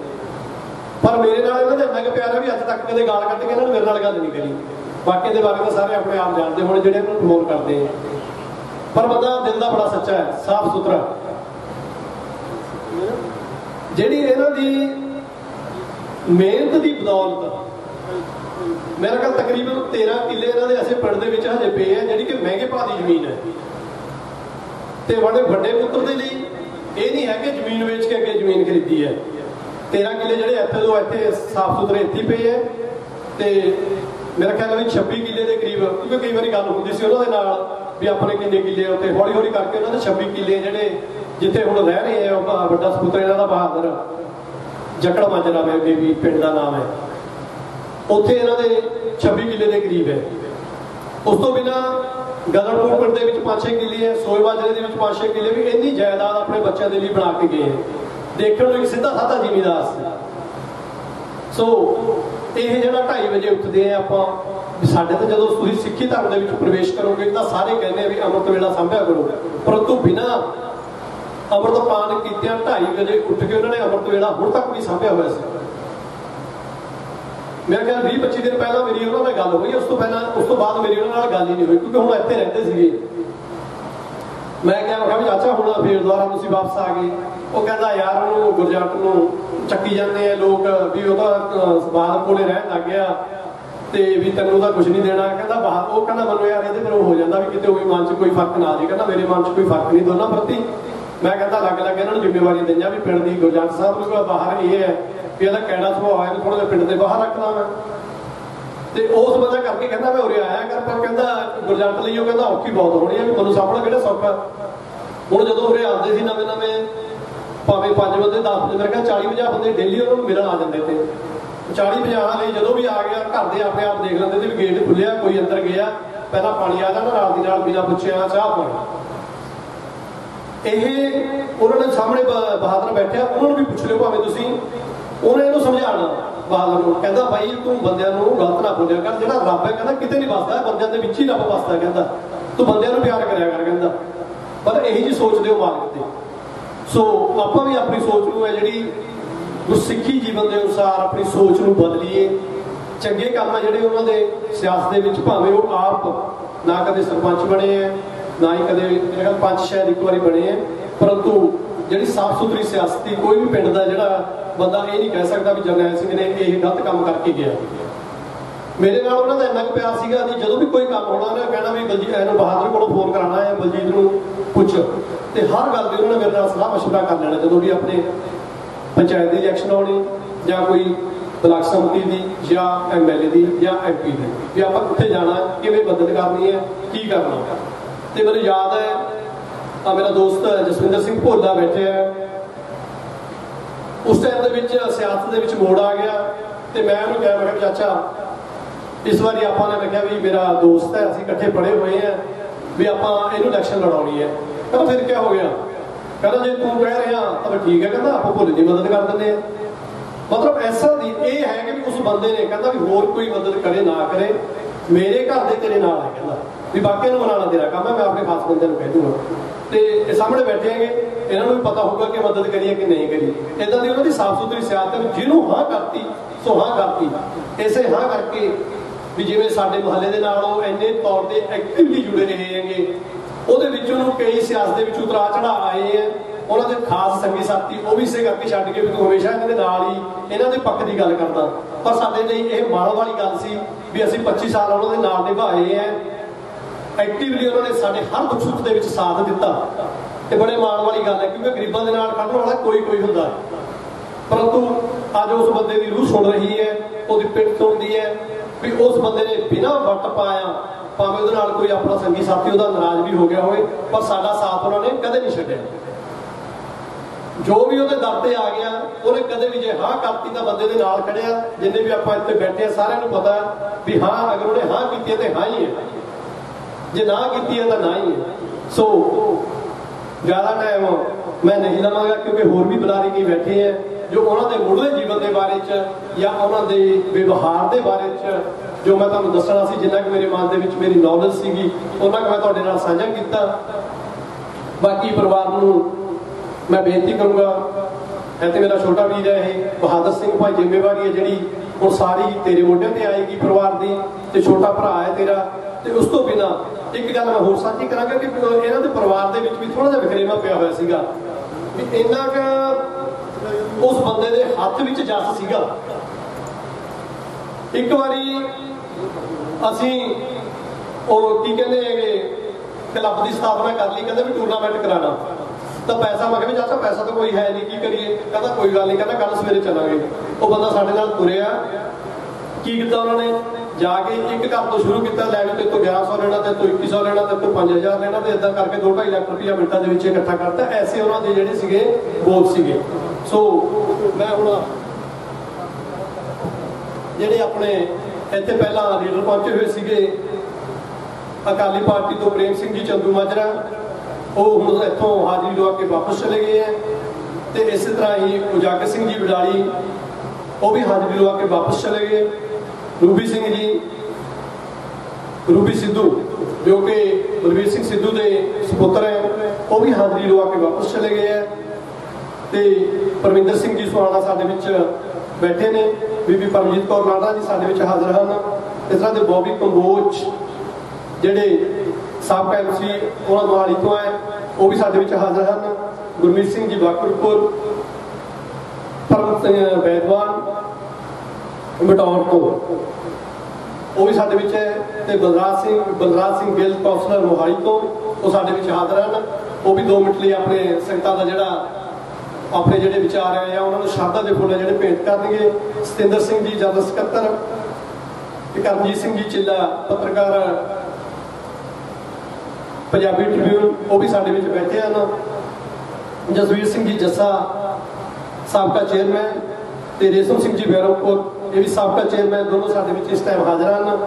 ਪਰ ਮੇਰੇ ਨਾਲ ਇਹਨਾਂ ਦਾ ਇੰਨਾ ਕੁ ਪਿਆਰ ਹੈ ਵੀ ਅੱਜ ਤੱਕ ਕਦੇ ਗਾਲ ਕੱਢ ਕੇ ਇਹਨਾਂ ਨੇ ਮੇਰੇ ਨਾਲ ਗੱਲ ਨਹੀਂ ਕਰੀ। ਬਾਕੀ ਦੇ ਬਾਰੇ ਤਾਂ ਸਾਰੇ ਆਪਣੇ ਆਪ ਜਾਣਦੇ ਹੋਣੇ ਜਿਹੜੇ ਇਹਨਾਂ ਨੂੰ ਫੋਨ ਕਰਦੇ ਆ। ਪਰ ਬੰਦਾ ਦਿਲ ਦਾ ਬੜਾ ਸੱਚਾ ਹੈ, ਸਾਫ਼ ਸੁਥਰਾ। ਜਿਹੜੀ ਇਹਨਾਂ ਦੀ ਮਿਹਨਤ ਦੀ ਬਦੌਲਤ ਮੇਰਾ ਖਿਆਲ ਤਕਰੀਬਨ 13 ਕਿੱਲੇ ਇਹਨਾਂ ਦੇ ਐਸੇ ਪਿੰਡ ਦੇ ਵਿੱਚ ਹਜੇ ਪਏ ਆ, ਜਿਹੜੀ ਕਿ ਮਹਿੰਗੇ ਭਾਅ ਦੀ ਜ਼ਮੀਨ ਹੈ। ਤੇ ਵੱਡੇ ਪੁੱਤਰ ਦੇ ਲਈ ਇਹ ਨਹੀਂ ਹੈ ਕਿ ਜ਼ਮੀਨ ਵੇਚ ਕੇ ਅੱਗੇ ਜ਼ਮੀਨ ਖਰੀਦੀ ਹੈ। 13 ਕਿੱਲੇ ਜਿਹੜੇ ਇੱਥੇ ਤੋਂ ਇੱਥੇ ਸਾਫ਼ ਸੁਥਰੇ ਇੱਥੇ ਪਏ ਹੈ। ਤੇ ਮੇਰਾ ਖਿਆਲ ਹੈ 26 ਕਿੱਲੇ ਦੇ ਕਰੀਬ, ਕਿਉਂਕਿ ਕਈ ਵਾਰੀ ਗੱਲ ਹੁੰਦੀ ਸੀ ਉਹਨਾਂ ਦੇ ਨਾਲ ਵੀ ਆਪਣੇ ਕਿੰਨੇ ਕਿੱਲੇ ਉੱਤੇ, ਹੌਲੀ ਹੌਲੀ ਕਰਕੇ ਉਹਨਾਂ ਦੇ 26 ਕਿੱਲੇ ਜਿਹੜੇ ਜਿੱਥੇ ਹੁਣ ਰਹਿ ਰਹੇ ਆ, ਵੱਡਾ ਸਪੁੱਤਰ ਇਹਨਾਂ ਦਾ ਬਹਾਦਰ ਜਕੜ ਮਾਜਰਾ ਵੀ ਪਿੰਡ ਦਾ ਨਾਮ ਹੈ, ਉੱਥੇ ਇਹਨਾਂ ਦੇ 26 ਕਿੱਲੇ ਦੇ ਕਰੀਬ ਹੈ। ਉਸ ਤੋਂ ਬਿਨਾਂ ਗਦਰਪੁਰ ਪਿੰਡ ਦੇ ਵਿੱਚ 5-6 ਕਿੱਲੇ ਹੈ, ਸੋਏ ਮਾਜਰੇ ਦੇ ਵਿੱਚ 5-6 ਕਿੱਲੇ ਵੀ ਇੰਨੀ ਜਾਇਦਾਦ ਆਪਣੇ ਬੱਚਿਆਂ ਦੇ ਲਈ ਬਣਾ ਕੇ ਗਏ ਹੈ। ਦੇਖਣ ਨੂੰ ਇੱਕ ਸਿੱਧਾ ਸਾਦਾ ਜ਼ਿਮੀਂਦਾਰ ਸੀ। ਸੋ ਇਹ ਜਿਹੜਾ 2:30 ਵਜੇ ਉੱਠਦੇ ਆ ਆਪਾਂ, ਸਾਡੇ ਤਾਂ ਜਦੋਂ ਤੁਸੀਂ ਸਿੱਖੀ ਧਰਮ ਦੇ ਵਿੱਚ ਪ੍ਰਵੇਸ਼ ਕਰੋਗੇ ਤਾਂ ਸਾਰੇ ਕਹਿੰਦੇ ਆ ਵੀ ਅੰਮ੍ਰਿਤ ਵੇਲਾ ਸਾਂਭਿਆ ਕਰੋ, ਪਰੰਤੂ ਬਿਨਾਂ ਅੰਮ੍ਰਿਤ ਪਾਨ ਕੀਤਿਆਂ 2:30 ਵਜੇ ਉੱਠ ਕੇ ਉਹਨਾਂ ਨੇ ਅੰਮ੍ਰਿਤ ਵੇਲਾ ਹੁਣ ਤੱਕ ਵੀ ਸਾਂਭਿਆ ਹੋਇਆ ਸੀ। ਮੇਰੇ ਖਿਆਲ 20-25 ਦਿਨ ਪਹਿਲਾਂ ਮੇਰੀ ਉਹਨਾਂ ਨਾਲ ਗੱਲ ਹੋਈ, ਉਸ ਤੋਂ ਬਾਅਦ ਮੇਰੀ ਉਹਨਾਂ ਨਾਲ ਗੱਲ ਹੀ ਨਹੀਂ ਹੋਈ, ਕਿਉਂਕਿ ਹੁਣ ਇੱਥੇ ਰਹਿੰਦੇ ਸੀਗੇ। ਮੈਂ ਕਿਹਾ ਵੀ ਚਾਚਾ ਹੁਣ ਫੇਰ ਦੁਬਾਰਾ ਤੁਸੀਂ ਵਾਪਸ ਆ ਗਏ। ਉਹ ਕਹਿੰਦਾ ਯਾਰ ਉਹਨੂੰ ਗੁਰਜੰਟ ਨੂੰ ਚੱਕੀ ਜਾਂਦੇ ਆ ਲੋਕ ਵੀ ਉਹਦਾ ਬਾਹਰ ਕੋਲੇ ਰਹਿਣ ਲੱਗ ਗਿਆ ਤੇ ਵੀ ਤੈਨੂੰ ਤਾਂ ਕੁਝ ਨਹੀਂ ਦੇਣਾ। ਕਹਿੰਦਾ ਬਾਹਰ, ਉਹ ਕਹਿੰਦਾ ਮੈਨੂੰ ਯਾਰ ਇਹਦੇ ਫਿਰ ਉਹ ਹੋ ਜਾਂਦਾ ਵੀ ਕਿਤੇ ਉਹ ਵੀ ਮਨ 'ਚ ਕੋਈ ਫਰਕ ਨਾ ਆ ਜੇ। ਕਹਿੰਦਾ ਮੇਰੇ ਮਨ 'ਚ ਕੋਈ ਫਰਕ ਨਹੀਂ ਦੋਨਾਂ ਪ੍ਰਤੀ। ਮੈਂ ਕਹਿੰਦਾ ਲੱਗ ਇਹਨਾਂ ਨੂੰ ਜ਼ਿੰਮੇਵਾਰੀ ਦਿੰਦਾ ਵੀ ਪਿੰਡ ਦੀ ਗੁਰਜੰਟ ਸਾਹਿਬ ਨੂੰ ਬਾਹਰ ਇਹ ਹੈ ਵੀ ਇਹਦਾ ਕੈੜਾ ਸੁਭਾਅ ਹੈ, ਥੋੜਾ ਜਿਹਾ ਪਿੰਡ ਦੇ ਬਾਹਰ ਰੱਖਦਾ ਮੈਂ। ਤੇ ਉਸ ਵਜ੍ਹਾ ਕਰਕੇ ਕਹਿੰਦਾ ਮੈਂ ਉਰੇ ਆਇਆ ਕਰ, ਪਰ ਕਹਿੰਦਾ ਗੁਰਜੰਟ ਲਈ ਉਹ ਕਹਿੰਦਾ ਔਖੀ ਬਹੁਤ ਹੋਣੀ ਹੈ ਵੀ ਮੈਨੂੰ ਸਾਹਮਣਾ ਕਿਹੜਾ ਸੌਖਾ। ਹੁਣ ਜਦੋਂ ਉਰੇ ਆਉਂਦੇ ਸੀ ਨਵੇਂ ਭਾਵੇਂ 5 ਬੰਦੇ 10 ਬੰਦੇ, ਮੇਰੇ ਕਹਿੰਦਾ 40-50 ਬੰਦੇ ਡੇਲੀ ਉਹਨਾਂ ਨੂੰ ਮਿਲਣ ਆ ਜਾਂਦੇ ਤੇ 40-50 ਲਈ ਜਦੋਂ ਵੀ ਆ ਗਿਆ ਘਰ ਦੇ ਆਪਣੇ ਆਪ ਦੇਖ ਲੈਂਦੇ ਤੇ ਵੀ ਗੇਟ ਖੁੱਲਿਆ, ਕੋਈ ਅੰਦਰ ਗਿਆ, ਪਹਿਲਾਂ ਪਾਣੀ ਆ ਜਾਂਦਾ ਨਾਲ ਦੀ ਨਾਲ ਬਿਨਾਂ ਪੁੱਛਿਆ ਚਾਹ ਪਾਣੀ। ਇਹ ਉਹਨਾਂ ਨੇ ਸਾਹਮਣੇ ਬਹਾਦਰ ਬੈਠਿਆ, ਉਹਨਾਂ ਨੂੰ ਵੀ ਪੁੱਛ ਲਿਓ ਭਾਵੇਂ ਤੁਸੀਂ। ਉਹਨੇ ਇਹਨੂੰ ਸਮਝਾਉਣਾ ਬਹਾਦਰ ਨੂੰ, ਕਹਿੰਦਾ ਬਾਈ ਤੂੰ ਬੰਦਿਆਂ ਨੂੰ ਗਲਤ ਨਾ ਬੋਲਿਆ ਕਰ, ਜਿਹੜਾ ਰੱਬ ਹੈ ਕਹਿੰਦਾ ਕਿਤੇ ਨਹੀਂ ਵਸਦਾ, ਬੰਦਿਆਂ ਦੇ ਵਿੱਚ ਹੀ ਰੱਬ ਵਸਦਾ। ਕਹਿੰਦਾ ਤੂੰ ਬੰਦਿਆਂ ਨੂੰ ਪਿਆਰ ਕਰਿਆ ਕਰ, ਕਹਿੰਦਾ ਪਰ ਇਹੀ ਜਿਹੀ ਸੋਚਦੇ ਹੋ ਮਾਲਕ ਤੇ। ਸੋ ਆਪਾਂ ਵੀ ਆਪਣੀ ਸੋਚ ਨੂੰ ਹੈ ਜਿਹੜੀ ਗੁਰਸਿੱਖੀ ਜੀਵਨ ਦੇ ਅਨੁਸਾਰ ਆਪਣੀ ਸੋਚ ਨੂੰ ਬਦਲੀਏ। ਚੰਗੇ ਕੰਮ ਆ ਜਿਹੜੇ ਉਹਨਾਂ ਦੇ ਸਿਆਸਤ ਦੇ ਵਿੱਚ, ਭਾਵੇਂ ਉਹ ਆਪ ਨਾ ਕਦੇ ਸਰਪੰਚ ਬਣੇ ਹੈ ਨਾ ਹੀ ਕਦੇ ਪੰਚ ਸ਼ਾਇਦ ਇੱਕ ਵਾਰੀ ਬਣੇ ਹੈ, ਪਰੰਤੂ ਜਿਹੜੀ ਸਾਫ਼ ਸੁਥਰੀ ਸਿਆਸਤੀ ਕੋਈ ਵੀ ਪਿੰਡ ਦਾ ਜਿਹੜਾ ਬੰਦਾ ਇਹ ਨਹੀਂ ਕਹਿ ਸਕਦਾ ਵੀ ਜਰਨੈਲ ਸਿੰਘ ਨੇ ਇਹ ਗਲਤ ਕੰਮ ਕਰਕੇ ਗਿਆ। ਮੇਰੇ ਨਾਲ ਉਹਨਾਂ ਦਾ ਇੰਨਾ ਕੁ ਪਿਆਰ ਸੀਗਾ ਕਿ ਜਦੋਂ ਵੀ ਕੋਈ ਕੰਮ ਹੋਣਾ ਉਹਨੇ ਕਹਿਣਾ ਵੀ ਬਲਜੀਤ ਇਹਨੂੰ ਬਹਾਦਰ ਕੋਲੋਂ ਫੋਨ ਕਰਾਉਣਾ ਹੈ, ਬਲਜੀਤ ਨੂੰ ਪੁੱਛ। ਤੇ ਹਰ ਗੱਲ ਦੀ ਉਹਨਾਂ ਨੇ ਮੇਰੇ ਨਾਲ ਸਲਾਹ ਮਸ਼ਵਰਾ ਕਰ ਲੈਣਾ, ਜਦੋਂ ਵੀ ਆਪਣੇ ਪੰਚਾਇਤ ਦੀ ਇਲੈਕਸ਼ਨ ਆਉਣੀ ਜਾਂ ਕੋਈ ਬਲਾਕ ਸੰਮਤੀ ਦੀ ਜਾਂ MLA ਦੀ ਜਾਂ MP ਦੀ, ਵੀ ਆਪਾਂ ਕਿੱਥੇ ਜਾਣਾ, ਕਿਵੇਂ ਮਦਦ ਕਰਨੀ ਹੈ, ਕੀ ਕਰਨਾ। ਤੇ ਮੈਨੂੰ ਯਾਦ ਹੈ ਮੇਰਾ ਦੋਸਤ ਜਸਵਿੰਦਰ ਸਿੰਘ ਭੋਲਾ ਬੈਠਿਆ, ਉਸ ਟਾਈਮ ਦੇ ਵਿੱਚ ਸਿਆਸਤ ਦੇ ਵਿੱਚ ਮੋੜ ਆ ਗਿਆ ਤੇ ਮੈਂ ਉਹਨੂੰ ਕਿਹਾ, ਮੈਂ ਕਿਹਾ ਚਾਚਾ ਇਸ ਵਾਰੀ ਆਪਾਂ ਨੇ, ਮੈਂ ਕਿਹਾ ਵੀ ਮੇਰਾ ਦੋਸਤ ਹੈ, ਅਸੀਂ ਇਕੱਠੇ ਪੜ੍ਹੇ ਹੋਏ ਆ भी ਆਪਾਂ ਇਹਨੂੰ ਇਲੈਕਸ਼ਨ ਲੜਾਉਣੀ ਹੈ। ਕਹਿੰਦਾ ਫਿਰ ਕੀ ਹੋ ਗਿਆ? ਕਹਿੰਦਾ ਜੇ ਤੂੰ ਕਹਿ ਰਿਹਾ ਤਾਂ ਠੀਕ ਹੈ, ਕਹਿੰਦਾ ਆਪਾਂ ਭੁੱਲ ਦੀ ਮਦਦ ਕਰ ਦਿੰਦੇ ਆ। मतलब ऐसा दी ये है कि उस बंदे ने कहता भी होर कोई मदद करे ना करे, मेरे घर दे तेरे नाल है, कहता भी बाकी मनाना तेरा काम है, मैं अपने खास बंदे कह दूंगा। तो सामने बैठे हैं, इन्होंने भी पता होगा कि मदद करिए कि नहीं करी। इदा की उन्होंने साफ सुथरी सियासत है, जिन्हों हाँ करती सो हाँ करती। इसे हाँ करके भी जिवें साडे मुहल्ले दे नाल इन्ने तौर पर एक्टिवली जुड़े रहे हैं, ਉਹਦੇ ਵਿੱਚ ਉਹਨੂੰ ਕਈ ਸਿਆਸਤ ਦੇ ਵਿੱਚ ਉਤਰਾ ਚੜਾ ਆਏ ਹੈ। ਉਹਨਾਂ ਦੇ ਖਾਸ ਸੰਗੀ ਸਾਥੀ ਉਹ ਵੀ ਇਸੇ ਕਰਕੇ ਛੱਡ ਕੇ ਵੀ ਤੂੰ ਹਮੇਸ਼ਾ ਇਹਨਾਂ ਦੇ ਨਾਲ ਹੀ ਇਹਨਾਂ ਦੇ ਪੱਖ ਦੀ ਗੱਲ ਕਰਦਾ। ਪਰ ਸਾਡੇ ਲਈ ਇਹ ਮਾਣ ਵਾਲੀ ਗੱਲ ਸੀ ਵੀ ਅਸੀਂ 25 ਸਾਲ ਉਹਨਾਂ ਦੇ ਨਾਲ ਨਿਭਾਏ ਹੈ। ਐਕਟਿਵਲੀ ਉਹਨਾਂ ਨੇ ਸਾਡੇ ਹਰ ਦੁੱਖ ਸੁੱਖ ਦੇ ਵਿੱਚ ਸਾਥ ਦਿੱਤਾ ਤੇ ਬੜੇ ਮਾਣ ਵਾਲੀ ਗੱਲ ਹੈ, ਕਿਉਂਕਿ ਗਰੀਬਾਂ ਦੇ ਨਾਲ ਖੜਨ ਵਾਲਾ ਕੋਈ ਹੁੰਦਾ ਹੈ। ਪਰੰਤੂ ਅੱਜ ਉਸ ਬੰਦੇ ਦੀ ਰੂਹ ਸੁਣ ਰਹੀ ਹੈ, ਉਹਦੀ ਪਿੱਠ ਸੁਣਦੀ ਹੈ ਵੀ ਉਸ ਬੰਦੇ ਨੇ ਬਿਨਾਂ ਵੱਟ ਪਾਇਆ, ਭਾਵੇਂ ਉਹਦੇ ਨਾਲ ਕੋਈ ਆਪਣਾ ਸੰਗੀ ਸਾਥੀ ਉਹਦਾ ਨਾਰਾਜ਼ ਵੀ ਹੋ ਗਿਆ ਹੋਵੇ, ਪਰ ਸਾਡਾ ਸਾਥ ਉਹਨਾਂ ਨੇ ਕਦੇ ਨਹੀਂ ਛੱਡਿਆ। ਜੋ ਵੀ ਉਹਦੇ ਦਰ ਤੇ ਆ ਗਿਆ ਉਹਨੇ ਕਦੇ ਵੀ ਜੇ ਹਾਂ ਕਰਤੀ ਤਾਂ ਬੰਦੇ ਦੇ ਨਾਲ ਖੜਿਆ। ਜਿੰਨੇ ਵੀ ਆਪਾਂ ਇੱਥੇ ਬੈਠੇ ਆ ਸਾਰਿਆਂ ਨੂੰ ਪਤਾ ਵੀ ਹਾਂ ਅਗਰ ਉਹਨੇ ਹਾਂ ਕੀਤੀ ਹੈ ਤੇ ਹਾਂ ਹੀ ਹੈ, ਜੇ ਨਾ ਕੀਤੀ ਹੈ ਤਾਂ ਨਾ ਹੀ ਹੈ। ਸੋ ਜ਼ਿਆਦਾ ਟਾਈਮ ਮੈਂ ਨਹੀਂ ਲਵਾਂਗਾ ਕਿਉਂਕਿ ਹੋਰ ਵੀ ਬੁਲਾਰੇ ਕੀ ਬੈਠੇ ਹੈ ਜੋ ਉਹਨਾਂ ਦੇ ਮੁੱਢਲੇ ਜੀਵਨ ਦੇ ਬਾਰੇ 'ਚ ਜਾਂ ਉਹਨਾਂ ਦੇ ਵਿਵਹਾਰ ਦੇ ਬਾਰੇ 'ਚ ਜੋ ਮੈਂ ਤੁਹਾਨੂੰ ਦੱਸਣਾ ਸੀ, ਜਿੰਨਾ ਕਿ ਮੇਰੇ ਮਨ ਦੇ ਵਿੱਚ ਮੇਰੀ ਨੌਲੇਜ ਸੀਗੀ ਉਹਨਾਂ ਕੁ ਮੈਂ ਤੁਹਾਡੇ ਨਾਲ ਸਾਂਝਾ ਕੀਤਾ। ਬਾਕੀ ਪਰਿਵਾਰ ਨੂੰ मैं बेनती करूँगा, तो मेरा छोटा वीर है ये बहादुर सिंह भाई, जिम्मेवारी है जी हम सारी तेरे मोढे पर आएगी परिवार की, तो छोटा भरा है तेरा। तो उस तो बिना एक गल मैं होर साझी करांगा कि इन्हों के परिवार के भी थोड़ा जिहा विखरेवा पिया होया सीगा भी इन्ना क उस बंदे के हथ में जस सीगा। एक बारी असी की कहते हैं क्लब की स्थापना कर ली, कहते भी टूरनामेंट कराना, तो पैसा मैं भी चाचा पैसा तो कोई है नहीं, की करिए? कहता कोई गल नहीं, कहता कल सवेरे चलांगे। वो बंदा साडे नाल तुरिया, की कीता उन्होंने जाके एक घर तो शुरू किया, लै तेरे तो 1100 लेना, तेरे तो 2100 लेना, तेरे तो 5000 लेना, तो इदा करके 2-2.5 लाख रुपया मिनटों के विच इकट्ठा करता। ऐसे उन्होंने जिहड़े सीगे गोल सीगे। सो मैं हुण जिहड़े अपने इत्थे पहला लीडर पहुंचे हुए सीगे अकाली पार्टी तो प्रेम सिंह जी चंदू माजरा, वो हुण इत्थों हाजरी लवा के वापस चले गए हैं। तो इस तरह ही उजागर सिंह जी बडाली वो भी हाजरी लवा के वापस चले गए। रूबी सिंह जी, रूबी सिद्धू जो कि बलवीर सिंह सिद्धू के सपुत्र हैं, वो भी हाजरी लवा के वापस चले गए हैं। तो परमिंदर सिंह जी सुहाना साडे विच बैठे ने, बीबी परमजीत कौर नाडा जी साडे विच हाज़र हैं। इस तरह के बॉबी कंबोज जिहड़े साबका MC उन्होंने मोहाली तो है, वो भी साडे विच हाज़र हैं। गुरमीत सिंह जी बाकरपुर, परम सिंह बैदवान बटौर तो वो भी साडे विच है। तो बलराज सिंह गिल कौंसलर मोहाली तो वो साडे विच हाज़र हैं। वो भी 2 मिनट लिए अपने संगतां दा जिहड़ा अपने जिहड़े विचार आए हैं उन्होंने शरधा के फुल जिहड़े भेंट करनगे। सतिंदर सिंह जी जनरल सकत्तर, करमजीत सिंह जी चिल्ला पत्रकार पंजाबी ट्रिब्यून, वो भी साडे विच बैठे हैं। जसवीर सिंह जी जस्सा साबका चेयरमैन, तो रेशम सिंह जी बैरमपुर ये भी साबका चेयरमैन, दोनों साडे विच इस टाइम हाज़र हैं।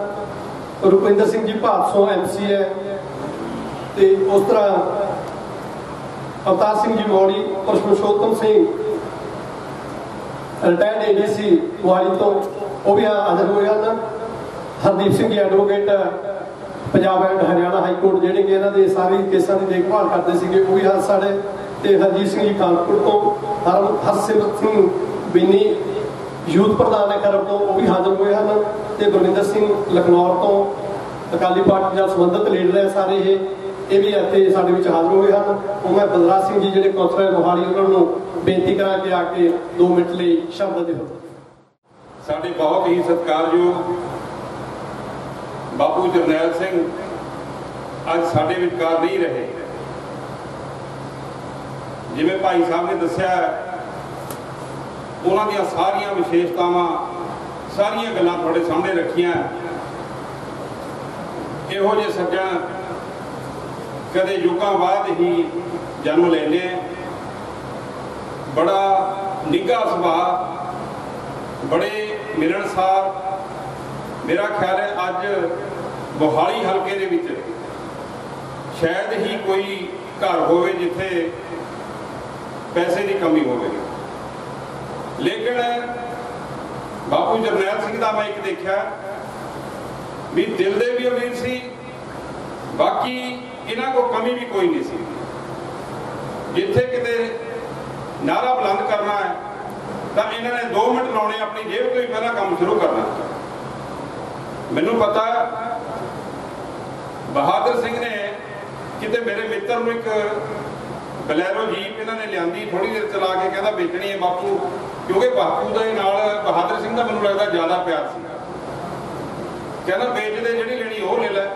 रुपिंदर सिंह जी भादसों MC है। तो उस तरह अवतार सिंह जी मौड़ी, पुरुषोत्तम सिंह रिटायर्ड ADC मोहाली तो वो भी हाज़र हुए हैं। Hardeep Singh ji advocate Punjab and Haryana high court जिहड़े कि इन्हां दे सारी केसां की देखभाल करते थे, वो भी हाज़र साढ़े। तो हरजीत सिंह जी कानपुर तो, हरसिमरत सिंह बीनी यूथ प्रधान है खरब तो, वो भी हाज़र हुए हैं। तो गुरविंदर सिंह लखनौर तो अकाली पार्टी नाल संबंधित लीडर है सारे ये भी इत्थे साडे विच हाज़र हुए हैं। वो मैं बलराज सिंह जी जिहड़े कौंसलर मोहाली उन्होंने बेनती करा के आके 2 मिनट लिए शब्द दे। साडे बहुत ही सत्कारयोग बापू जरनैल सिंह अज साडे विचकार नहीं रहे। जिवें भाई साहब ने दस्सिया उन्हां दीयां सारियां विशेषतावां सारियां गल्लां तुहाडे सामने रखियां। इहो जिहे सज्जण कदे युगां बाद ही जन्म लेने, बड़ा निघा सुभाव, बड़े मिलनसार। मेरा ख्याल है अज मोहाली हल्के दे विच शायद ही कोई घर होवे जिथे पैसे की कमी होवे। लेकिन बापू जरनैल सिंह का मैं एक देखा भी दिल दे भी अमीर सी, बाकी इन्हां को कमी भी कोई नहीं सी। जिथे किते नारा बुलंद करना है तो इन्होंने 2 मिनट लाने अपनी जेब तो ही पहला काम शुरू करना। मैनू पता बहादुर सिंह ने किते मेरे मित्र को एक बलैरो जीप इन्होंने लिया, थोड़ी देर चला के कहता बेचनी है बापू, क्योंकि बापू के नाल बहादुर सिंह का मैनू लगता ज़्यादा प्यार सी। कहना बेच दे, जिहड़ी लेनी वो ले लै।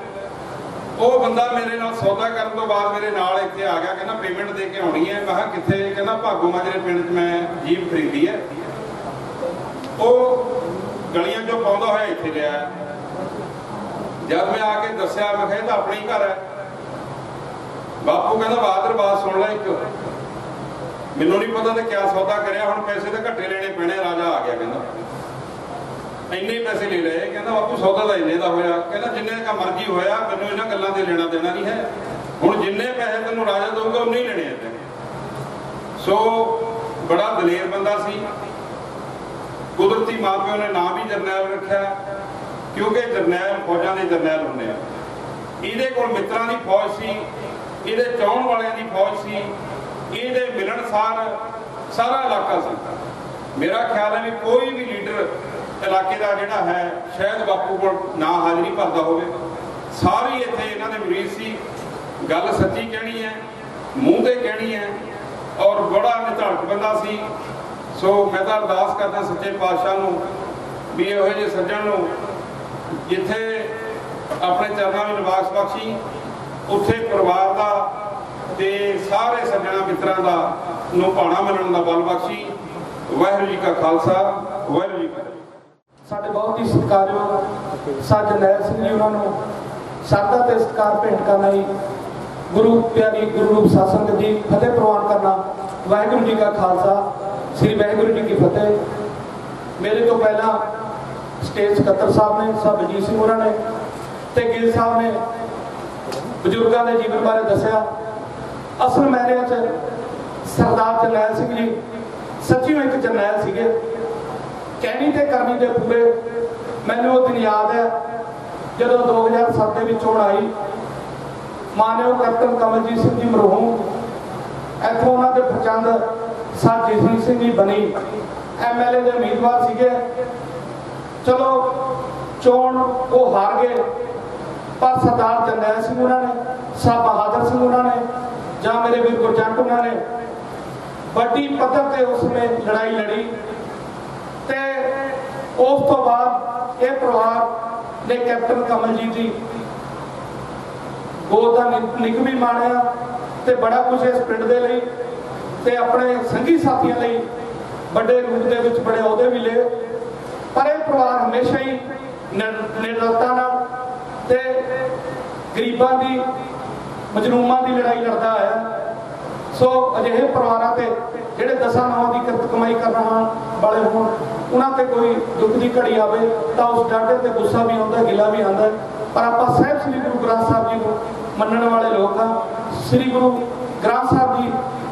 वो बंदा मेरे नाल सौदा करने तो बाद मेरे नाल इत्थे आ गया, कहना पेमेंट दे के आनी है। मैं कहा कित्थे? कहना भागो माजरे पिंड च मैं जीप खरीदी है, वो गलियां चों पाउंदा होया इत्थे लिया। जब मैं आके दस्या मैं कहा तो अपना ही घर है। बापू कहना बहादुर बात सुन लै, एक मैनू नहीं पता तो क्या सौदा कराया, हुण पैसे तो घट्टे लेने पैने। राजा आ गया, कहना इन्ने पैसे ले लए। कहना बापू सौदा तो इन्ने का होया। कहना जिन्ने का मर्जी होया, मैनू इन्हां गल्लां ते लेना देना नहीं है। हुण जिन्ने पैसे तैनूं राजा दूंगा उन्ने ही लेने हैं। सो बड़ा दलेर बंदा सी। कुदरती मां प्यो ने नाम भी जरनैल रखा, क्योंकि जरनैल फौजां दे जरनैल हुंदे आ। इहदे कोल मित्रां दी फौज सी, इहदे चाहण वालियां दी फौज सी, इहदे मिलनसार सारा इलाका सी। मेरा ख्याल है भी कोई भी लीडर इलाके का जिहड़ा है शायद बापू को ना हाज़री भरदा होवे। सारी इत्थे इन्हां दे मरीज सी। गल सच्ची कहनी है, मूँह ते कहनी है, और बड़ा निधड़क बंदा सी। सो मैं तो अरदास करदा सच्चे पातशाह नूं भी इहो जिहे सज्जण नूं जिथे अपने चरणों में निवास बख्शी, उत्थे परिवार का ते सारे सज्जणा मित्रां दा नूं भाणा मनण दा बल बख्शी। वाहिगुरू जी का खालसा, वाहिगुरू जी की फतेह। साडे बहुत ही सत्कारयोग साड जरनैल सिंह जी उन्हां नूं श्रद्धा ते सत्कार भेंट करना ही गुरु प्यारी गुरु रूप सत्संग दी फतेह प्रवान करना। वाहिगुरू जी का खालसा, श्री वाहिगुरू जी की फतेह। मेरे तो पहला स्टेज सकत्तर साहब ने, साहब बलजीत सिंह होरां ने ते गिल साहब ने बजुर्गों के जीवन बारे दसिया। असल मैने सरदार जरनैल सिंह जी सच्चियों एक जरनैल सीगे, कहनी ते करनी दे पूरे। मैनूं वो दिन याद है जदों 2007 के चोण आई, मानयोग कैप्टन कमलजीत सिंह जी मरहूम इत्थों उन्होंने प्रचंड सरजीत सिंह जी बनी MLA के उम्मीदवार सीगे। चलो चोण वो हार गए, पर सरदार जरनैल सिंह उन्होंने, साहब बहादुर सिंह उन्होंने, ਜਾਂ मेरे वीर गुरजंट उन्होंने बड़ी पद्धर से उसमें लड़ाई लड़ी। तो उस तो बाद ये परिवार ने कैप्टन कमलजीत जी गोद का निक भी माणिया तो बड़ा कुछ इस पिंड के लिए ते अपने संगी साथियों लिए बड़े रूप के विच बड़े अहुदे भी ले। पर यह परिवार हमेशा ही निडरता नाल ते गरीबां दी मजलूमां की लड़ाई लड़ता आया। सो अजिहे परिवारों से जोड़े 10 नौं की किरत कमाई करना वाले हों, उन्होंने कोई दुख की घड़ी आए तो उस डाटे से गुस्सा भी आता, गिला भी आता। पर आप साहिब श्री गुरु ग्रंथ साहब जी को मनने वाले लोग हाँ। श्री गुरु ग्रंथ साहब जी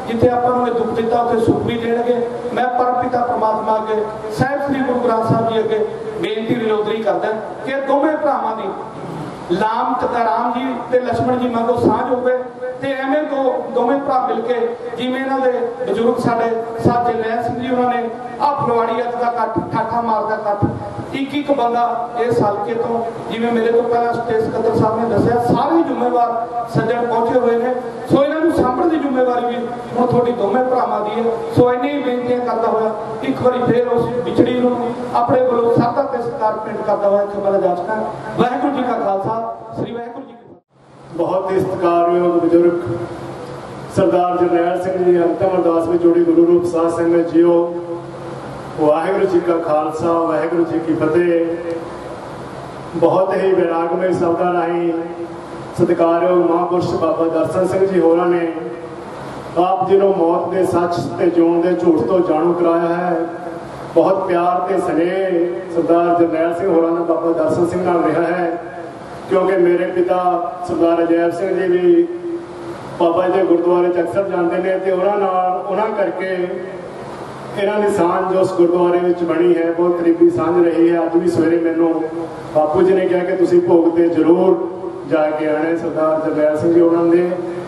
जिथे आपको दुख दिता उत्थे सुख भी देंगे। मैं परम पिता परमात्मा अगे साहिब श्री गुरु ग्रंथ साहब जी अगे बेनती रिलोदरी करदा कि दोवें भरावां दी लाम राम जी ते लक्ष्मण जी मांगो साझ होवे ते एवें दोवें भरा मिल के जिवें इन्हां दे बजुर्ग साडे साथ जरनैल सिंह जी उन्होंने आ फलवाड़ी अज दा कट ठाठा मारदा कट एक बंदा इस हल्के तो जिवें मेरे तो पहला स्टेज सकत्तर साहब ने दसिया सारे जिम्मेवार सज्जण पहुंचे हुए हैं। सो इन्हों सामभण की जिम्मेवारी भी हुण तुहाडी दोवें भरावां दी है। सो इन्नी ही बेनतियां करदा होया एक बार फिर उस बिछड़ी नूं अपने कोलों श्रद्धा ते सत्कार भेंट करदा होया खबर जाचका। वाहिगुरू जी का खालसा, श्री वाहिगुरू जी। बहुत ही सत्कारयोग बुजुर्ग सरदार जरनैल सिंह जी अंतिम अरदास में जोड़ी गुरु रूप साध संगत जीओ। वाहिगुरू जी का खालसा, वाहिगुरू जी की फतेह। बहुत ही वैरागमय शब्दां राहीं सत्कारयोग महापुरुष बाबा दर्शन सिंह जी होरां ने आप जी को मौत के सच ते जीवन के झूठ तो जाणू कराया है। बहुत प्यार ते स्नेह सरदार जरनैल सिंह होरां दा बाबा दर्शन सिंह नाल रहा है, क्योंकि मेरे पिता सरदार अजैब सिंह जी भी बाबा जी गुरुद्वारे अक्सर जाते हैं तो उन्होंने करके इन्हों की सांझ जो उस गुरुद्वारे में बनी है बहुत करीबी सांझ रही है। अज भी सवेरे मैनू बापू जी ने कहा कि तुसीं भोग ते जरूर जाके आने सरदार जरनैल सिंह जी उन्होंने।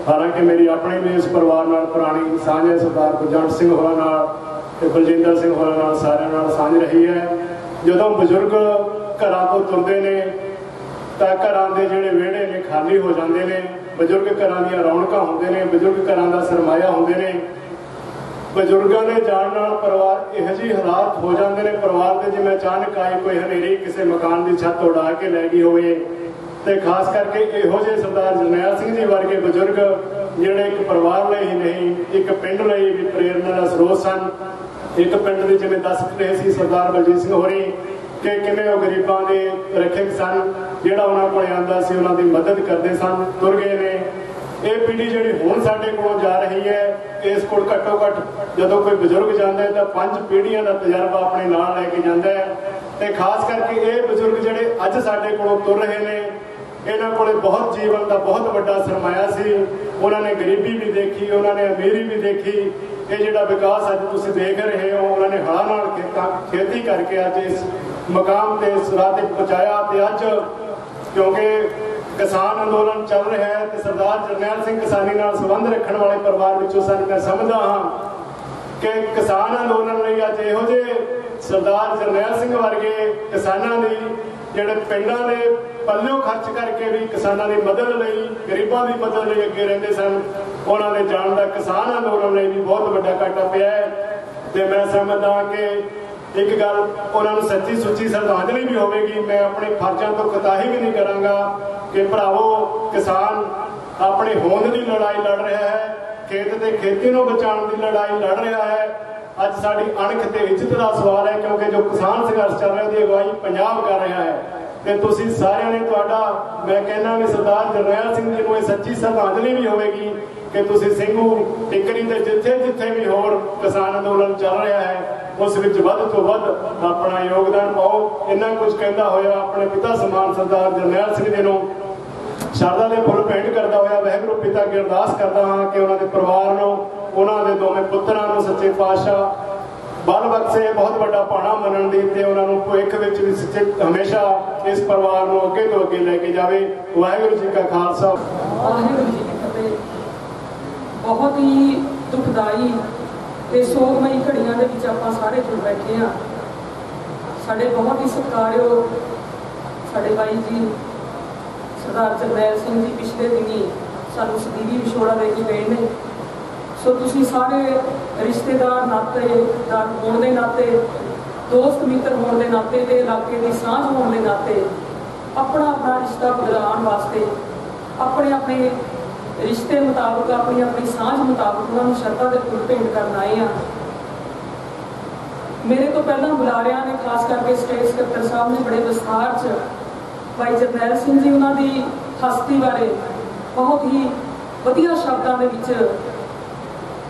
हालांकि मेरी अपनी भी इस परिवार नाल पुरानी सांझ है, सरदार गुरजंट सिंह होरां नाल ते बलजिंदर सिंह होरां नाल सारिआं नाल सांझ रही है। जदों बजुर्ग घरां तो तुरदे ने तां घरां दे जिहड़े विहड़े ने खाली हो जाते हैं, बजुर्ग घरां दीआं रौनकां हुंदे ने, बजुर्ग घरां दा सरमाया हुंदे ने। बजुर्गों के जाण नाल परिवार इहो जी हालात हो जाते हैं, परिवार के जिवें अचानक आई कोई हनेरी किसी मकान की छत उड़ा के लै गई होवे ते खास करके इहो जे सरदार जरनैल सिंह जी वर्गे बजुर्ग जिहड़े एक परिवार लई ही नहीं एक पिंड लई भी प्रेरणा का स्रोत सन। एक पिंड के जिवें दस रहे सी सरदार बलजीत सिंह होरी कि किवें वो गरीबां दे रखियक सन, जिहड़ा उन्हां कोल आंदा सी उन्हां दी मदद करदे सन, तुर गए ने। ये पीढ़ी जी हुण साडे कोलों जा रही है, इस कोल घट्टो घट्ट जदों कोई बजुर्ग जाता है तो 5 पीढ़ियां का तजर्बा अपने नाल लैके जाता है। तो खास करके ये बजुर्ग जिहड़े अज साडे कोलों तुर रहे हैं, इन्हां कोले बहुत जीवन का बहुत बड़ा सरमाया सी। उन्होंने गरीबी भी देखी, उन्होंने अमीरी भी देखी। ये जिहड़ा विकास अज तुसीं देख रहे हो, उन्होंने हलां नाल खेती करके अज इस मकाम ते इस राह ते पहुँचाया। ते अज क्योंकि किसान अंदोलन चल रहा है तो सरदार जरनैल सिंह किसानी नाल संबंध रखने वाले परिवार विचों सन। मैं समझदा हाँ कि किसान अंदोलन लई अज इहो जे सरदार जरनैल सिंह वर्गे किसानां दी जिहड़े पिंडां दे पल्लियों खर्च करके भी किसानां दी मदद लई, गरीबां दी मदद लई अगे रहिंदे सन, उन्हां दे जाण दा किसान अंदोलन लई भी बहुत वड्डा घाटा पिया है। ते मैं समझदा कि एक गल उन्होंने सच्ची सुच्ची श्रद्धांजलि भी होगी। मैं अपने फर्जां तो कताही भी नहीं करांगा कि भरावो किसान अपनी होंद की लड़ाई लड़ रहा है, खेत ते खेती को बचाने की लड़ाई लड़ रहा है। अज साडी अणख ते इज्जत का सवाल है क्योंकि जो किसान संघर्ष चल रहा है अगवाई पंजाब कर रहा है। तो तुसीं सारिआं ने तुहाडा मैं कहना भी सरदार जरनैल सिंह जी को सच्ची श्रद्धांजलि भी होगी कि तुसीं ਸਿੰਘੂ टिकरी ते जिथे जिथे भी होर किसान अंदोलन चल रहा है उस विच वध तो वध अपना योगदान पाओ। इन्ना कुछ कहता होया अपने पिता समान सरदार जरनैल सिंह जी नूं शरदा दे फुल भेंट करता होया वाहिगुरू पिता अगे अरदास करता हाँ कि उन्होंने परिवार नूं उन्हां दे दोवें पुत्रां नूं सच्चे पातशाह बल बख्शे बहुत बड़ा भाणा मनण दी ते उन्हां नूं भविख विच भी सच्चे हमेशा इस परिवार नूं अगे तो अगे लैके जावे। वाहिगुरू जी का खालसा वाहिगुरू जी की फतेह। बहुत ही दुखदाई ते सोगमई घड़ियां दे विच आपां सारे जुड़ बैठे हाँ। साडे बहुत ही सत्कारयोग साडे बाई जी सरदार जरनैल सिंह जी पिछले दिनी सानूं सदीवी विछोड़ा दे के गए ने। सो तुसीं सारे रिश्तेदार नातेदार होने के नाते, दोस्त मित्र होने के नाते ते इलाके की सांझ होने के नाते अपना अपना रिश्ता बदलाने वास्ते अपने अपने रिश्ते मुताबिक अपनी अपनी सांझ मुताबिक उन्होंने शरदा के फुल भेंट करना आए हैं। मेरे तो पहला बुलारिया ने खास करके स्टेट सकत्तर साहब ने बड़े विस्तार च भाई जरनैल सिंह जी उन्होंने हस्ती बारे बहुत ही वधिया शब्दों के विच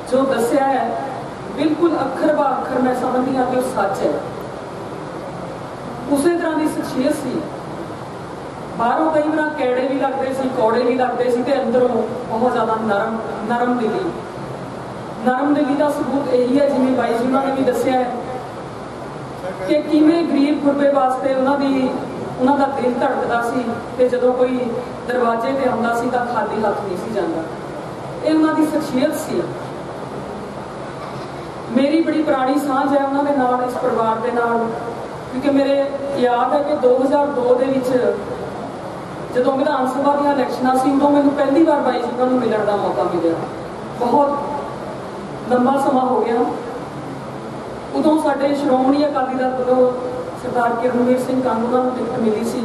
जो दसिया है बिल्कुल अखर ब अखर मैं समझती हाँ कि सच है। उस तरह की शख्सियत सी। बाहरों कई बार कैड़े भी लगते सी, कौड़े भी लगते सी, अंदरों बहुत ज़्यादा नरम दिली का सबूत यही है जिवें बाई जी उन्होंने भी दसिया है कि किवें गरीब गुरबे वास्ते उन्हों का दिल धड़कता सी ते जदों कोई दरवाजे ते आउंदा सी तां खाली हाथ नहीं सी जांदा। ये उन्हों की शख्सियत सी। मेरी बड़ी पुरानी सांझ है उन्होंने नाल इस परिवार के नाल क्योंकि मेरे याद है कि 2002 के जो विधान सभा दी इलैक्शनां सी उदों मैनूं पहली बार बाई जी उन्होंने मिलण का मौका मिला। बहुत लंबा समा हो गया। उदों साडे श्रोमणी अकाली दल वल्लों सरदार किरणवीर सिंह कंग उन्होंने टिकट मिली सी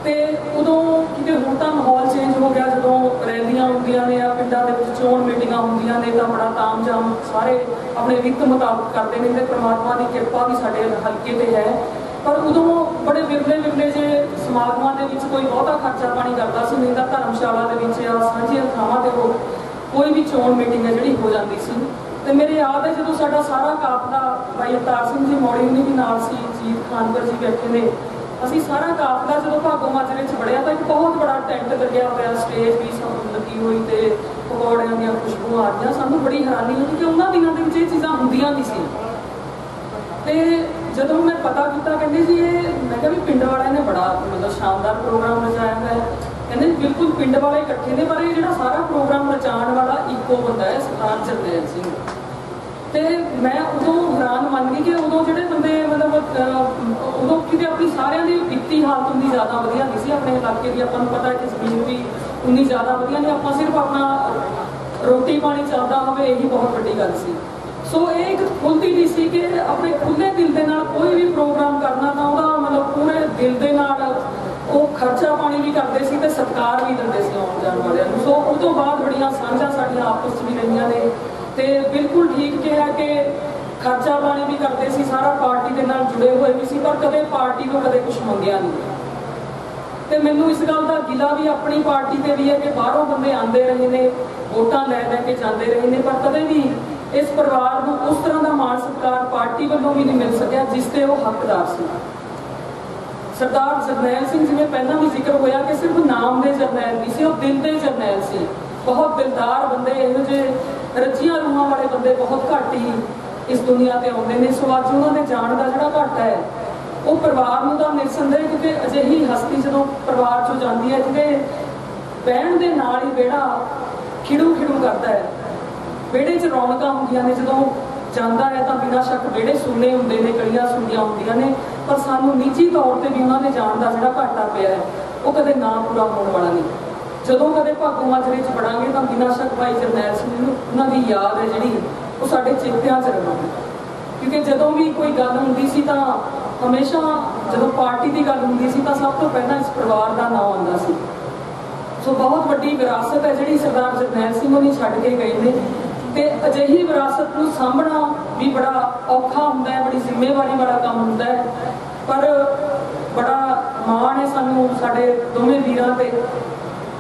ते उदों क्योंकि हुण तां माहौल चेंज हो गया। जो रैलियां होंदियां ने पिंडां दे विच चोण मीटिंगां होंदियां ने तां बड़ा ताम जाम सारे अपने वित्त मुताबिक करते हैं ते परमात्मा की किरपा भी साडे हल्के ते है। पर उदों बड़े विरले जे समागमां दे विच कोई बहुता खर्चा पानी करता सी, नहीं तां धर्मशाला दे विच या सांझीआं थावां ते कोई भी चोण मीटिंग है जिहड़ी हो जाती सी। ते मेरे याद है जो साडा सारा काफला भाई अवतार सिंह जी मौड़ी उन्हीं भी नाल सी, जीत खानपर जी बैठे ने, असीं सारा काफला जो भागो माजरे च वड़िया तो एक बहुत बड़ा टेंट लग्या होया, स्टेज भी लगी ਕੀਤੀ ਹੋਈ ਤੇ ਪਕੌੜਿਆਂ ਦੀਆਂ ਖੁਸ਼ਬੂਆਂ ਆ ਰਹੀਆਂ, ਸਾਨੂੰ ਬੜੀ ਹੈਰਾਨੀ ਹੋਈ ਕਿ ਉਹਨਾਂ ਦਿਨਾਂ ਦੇ ਵਿੱਚ ਇਹ ਚੀਜ਼ਾਂ ਹੁੰਦੀਆਂ ਨਹੀਂ ਸੀ। ਤੇ ਜਦੋਂ ਮੈਂ ਪਤਾ ਕੀਤਾ ਕਹਿੰਦੇ ਜੀ ਇਹ, ਮੈਂ ਕਿਹਾ ਵੀ ਪਿੰਡ ਵਾਲਿਆਂ ਨੇ ਬੜਾ ਮਤਲਬ ਸ਼ਾਨਦਾਰ ਪ੍ਰੋਗਰਾਮ ਰਚਾਇਆ ਹੈ। ਕਹਿੰਦੇ ਬਿਲਕੁਲ ਪਿੰਡ ਵਾਲੇ ਇਕੱਠੇ ਨੇ, ਪਰ ਇਹ ਜਿਹੜਾ ਸਾਰਾ ਪ੍ਰੋਗਰਾਮ ਰਚਾਉਣ ਵਾਲਾ ਇੱਕੋ ਬੰਦਾ ਹੈ, ਸਰਦਾਰ ਜਰਨੈਲ ਸਿੰਘ। ਤੇ ਮੈਂ ਉਦੋਂ ਹੈਰਾਨ ਮੰਨ ਗਈ ਕਿ ਉਦੋਂ ਜਿਹੜੇ ਬੰਦੇ ਮਤਲਬ ਉਦੋਂ ਕਿਤੇ ਆਪਣੀ ਸਾਰਿਆਂ ਦੀ ਵਿੱਤੀ ਹਾਲਤ ਉਨੀ ਜ਼ਿਆਦਾ ਵਧੀਆ ਨਹੀਂ ਸੀ ਆਪਣੇ ਇਲਾਕੇ ਦੀ। ਆਪਾਂ ਨੂੰ ਪਤਾ ਹੈ ਕਿ ਜ਼ਮੀਨ ਵੀ ਉਨੀ ਜ਼ਿਆਦਾ ਵਧੀਆ ਨਹੀਂ, ਆਪਾਂ ਸਿਰਫ ਆਪਣਾ ਰੋਟੀ ਪਾਣੀ ਚੱਲਦਾ ਹੋਵੇ ਇਹੀ ਬਹੁਤ ਵੱਡੀ ਗੱਲ ਸੀ। ਸੋ ਇਹ ਇੱਕ ਖੁੱਲ੍ਹਦੀ ਨਹੀਂ ਸੀ ਕਿ ਆਪਣੇ ਖੁੱਲ੍ਹੇ ਦਿਲ ਦੇ ਨਾਲ ਕੋਈ ਵੀ ਪ੍ਰੋਗਰਾਮ ਕਰਨਾ ਤਾਂ ਉਹਦਾ ਮਤਲਬ ਪੂਰੇ ਦਿਲ ਦੇ ਨਾਲ ਉਹ ਖਰਚਾ ਪਾਣੀ ਵੀ ਕਰਦੇ ਸੀ ਤੇ ਸਤਿਕਾਰ ਵੀ ਦਿੰਦੇ ਸੀ ਆਉਣ ਜਾਣ ਵਾਲਿਆਂ ਨੂੰ। ਸੋ ਉਹ ਤੋਂ ਬਾਅਦ ਬੜੀਆਂ ਸਾਂਝਾਂ ਸਾਡੀਆਂ ਆਪਸ 'ਚ ਵੀ ਰਹੀਆਂ ਨੇ ਤੇ ਬਿਲਕੁਲ ਠੀਕ ਕਿਹਾ ਕਿ ਖਰਚਾ ਪਾਣੀ ਵੀ ਕਰਦੇ ਸੀ, ਸਾਰਾ ਪਾਰਟੀ ਦੇ ਨਾਲ ਜੁੜੇ ਹੋਏ ਵੀ ਸੀ, ਪਰ ਕਦੇ ਪਾਰਟੀ ਤੋਂ ਕਦੇ ਕੁਝ ਮੰਗਿਆ ਨਹੀਂ। ਤੇ ਮੈਨੂੰ ਇਸ ਗੱਲ ਦਾ ਗਿਲਾ ਵੀ ਆਪਣੀ ਪਾਰਟੀ ਤੇ ਵੀ ਹੈ ਕਿ ਬਾਹਰੋਂ ਬੰਦੇ ਆਉਂਦੇ ਰਹੇ ਨੇ, ਵੋਟਾਂ ਲੈ ਲੈ ਕੇ ਜਾਂਦੇ ਰਹੇ ਨੇ, ਪਰ ਕਦੇ ਵੀ ਇਸ ਪਰਿਵਾਰ ਨੂੰ ਉਸ ਤਰ੍ਹਾਂ ਦਾ ਮਾਣ ਸਤਿਕਾਰ ਪਾਰਟੀ ਵੱਲੋਂ ਵੀ ਨਹੀਂ ਮਿਲ ਸਕਿਆ ਜਿਸ ਤੇ ਉਹ ਹੱਕਦਾਰ ਸੀ। ਸਰਦਾਰ ਜਰਨੈਲ ਸਿੰਘ, ਜਿਵੇਂ ਪਹਿਲਾਂ ਵੀ ਜ਼ਿਕਰ ਹੋਇਆ ਕਿ ਸਿਰਫ ਨਾਮ ਦੇ ਜਰਨੈਲ ਨਹੀਂ ਸੀ, ਉਹ ਦਿਲ ਦੇ ਜਰਨੈਲ ਸੀ। ਬਹੁਤ ਦਿਲਦਾਰ ਬੰਦੇ, ਇਹੋ ਜਿਹੇ ਰੱਜੀਆਂ ਰੂਹਾਂ ਵਾਲੇ ਬੰਦੇ ਬਹੁਤ ਘੱਟ ਹੀ ਇਸ ਦੁਨੀਆ ਤੇ ਆਉਂਦੇ ਨੇ। ਸੋ ਅੱਜ ਉਹਨਾਂ ਦੇ ਜਾਣ ਦਾ ਜਿਹੜਾ ਘਾਟਾ ਹੈ ਉਹ ਪਰਿਵਾਰ ਨੂੰ ਤਾਂ ਨਿਰਸੰਦੇਹ, ਕਿਉਂਕਿ ਅਜਿਹੀ ਹਸਤੀ ਜਦੋਂ ਪਰਿਵਾਰ 'ਚੋਂ ਜਾਂਦੀ ਹੈ ਜਿਹਦੇ ਬਹਿਣ ਦੇ ਨਾਲ ਹੀ ਵਿਹੜਾ ਖਿੜੂ ਖਿੜੂ ਕਰਦਾ ਹੈ, ਵਿਹੜੇ 'ਚ ਰੌਣਕਾਂ ਹੁੰਦੀਆਂ ਨੇ। ਜਦੋਂ ਜਾਂਦਾ ਹੈ ਤਾਂ ਬਿਨਾਂ ਸ਼ੱਕ ਵਿਹੜੇ ਸੁੰਨੇ ਹੁੰਦੇ ਨੇ, ਗਲੀਆਂ ਸੁੰਨੀਆਂ ਹੁੰਦੀਆਂ ਨੇ, ਪਰ ਸਾਨੂੰ ਨਿੱਜੀ ਤੌਰ ਤੇ ਵੀ ਉਹਨਾਂ ਦੇ ਜਾਣ ਦਾ ਜਿਹੜਾ ਘਾਟਾ ਪਿਆ ਹੈ ਉਹ ਕਦੇ ਨਾ ਪੂਰਾ ਹੋਣ ਵਾਲਾ ਨਹੀਂ। ਜਦੋਂ ਕਦੇ ਭਾਗੋ ਮਾਜਰੇ 'ਚ ਪੜਾਂਗੇ ਤਾਂ ਬਿਨਾਂ ਸ਼ੱਕ ਭਾਈ ਜਰਨੈਲ ਸਿੰਘ ਨੂੰ ਉਹਨਾਂ ਦੀ ਯਾਦ ਹੈ ਜਿਹੜੀ ਉਹ ਸਾਡੇ ਚੇਤਿਆਂ 'ਚ ਰਹੇਗੀ। ਕਿਉਂਕਿ ਜਦੋਂ ਵੀ ਕੋਈ ਗੱਲ ਹੁੰਦੀ ਸੀ ਤਾਂ ਹਮੇਸ਼ਾ ਜਦੋਂ ਪਾਰਟੀ ਦੀ ਗੱਲ ਹੁੰਦੀ ਸੀ ਤਾਂ ਸਭ ਤੋਂ ਪਹਿਲਾਂ ਇਸ ਪਰਿਵਾਰ ਦਾ ਨਾਮ ਆਉਂਦਾ ਸੀ। ਸੋ ਬਹੁਤ ਵੱਡੀ ਵਿਰਾਸਤ ਹੈ ਜਿਹੜੀ ਸਰਦਾਰ ਜਰਨੈਲ ਸਿੰਘ ਉਹਨੇ ਛੱਡ ਕੇ ਗਏ ਨੇ ਤੇ ਅਜਿਹੀ ਵਿਰਾਸਤ ਨੂੰ ਸਾਂਭਣਾ ਵੀ ਬੜਾ ਔਖਾ ਹੁੰਦਾ ਹੈ, ਬੜੀ ਜ਼ਿੰਮੇਵਾਰੀ ਵਾਲਾ ਕੰਮ ਹੁੰਦਾ ਹੈ। ਪਰ ਬੜਾ ਮਾਣ ਹੈ ਸਾਨੂੰ ਸਾਡੇ ਦੋਵੇਂ ਵੀਰਾਂ ਤੇ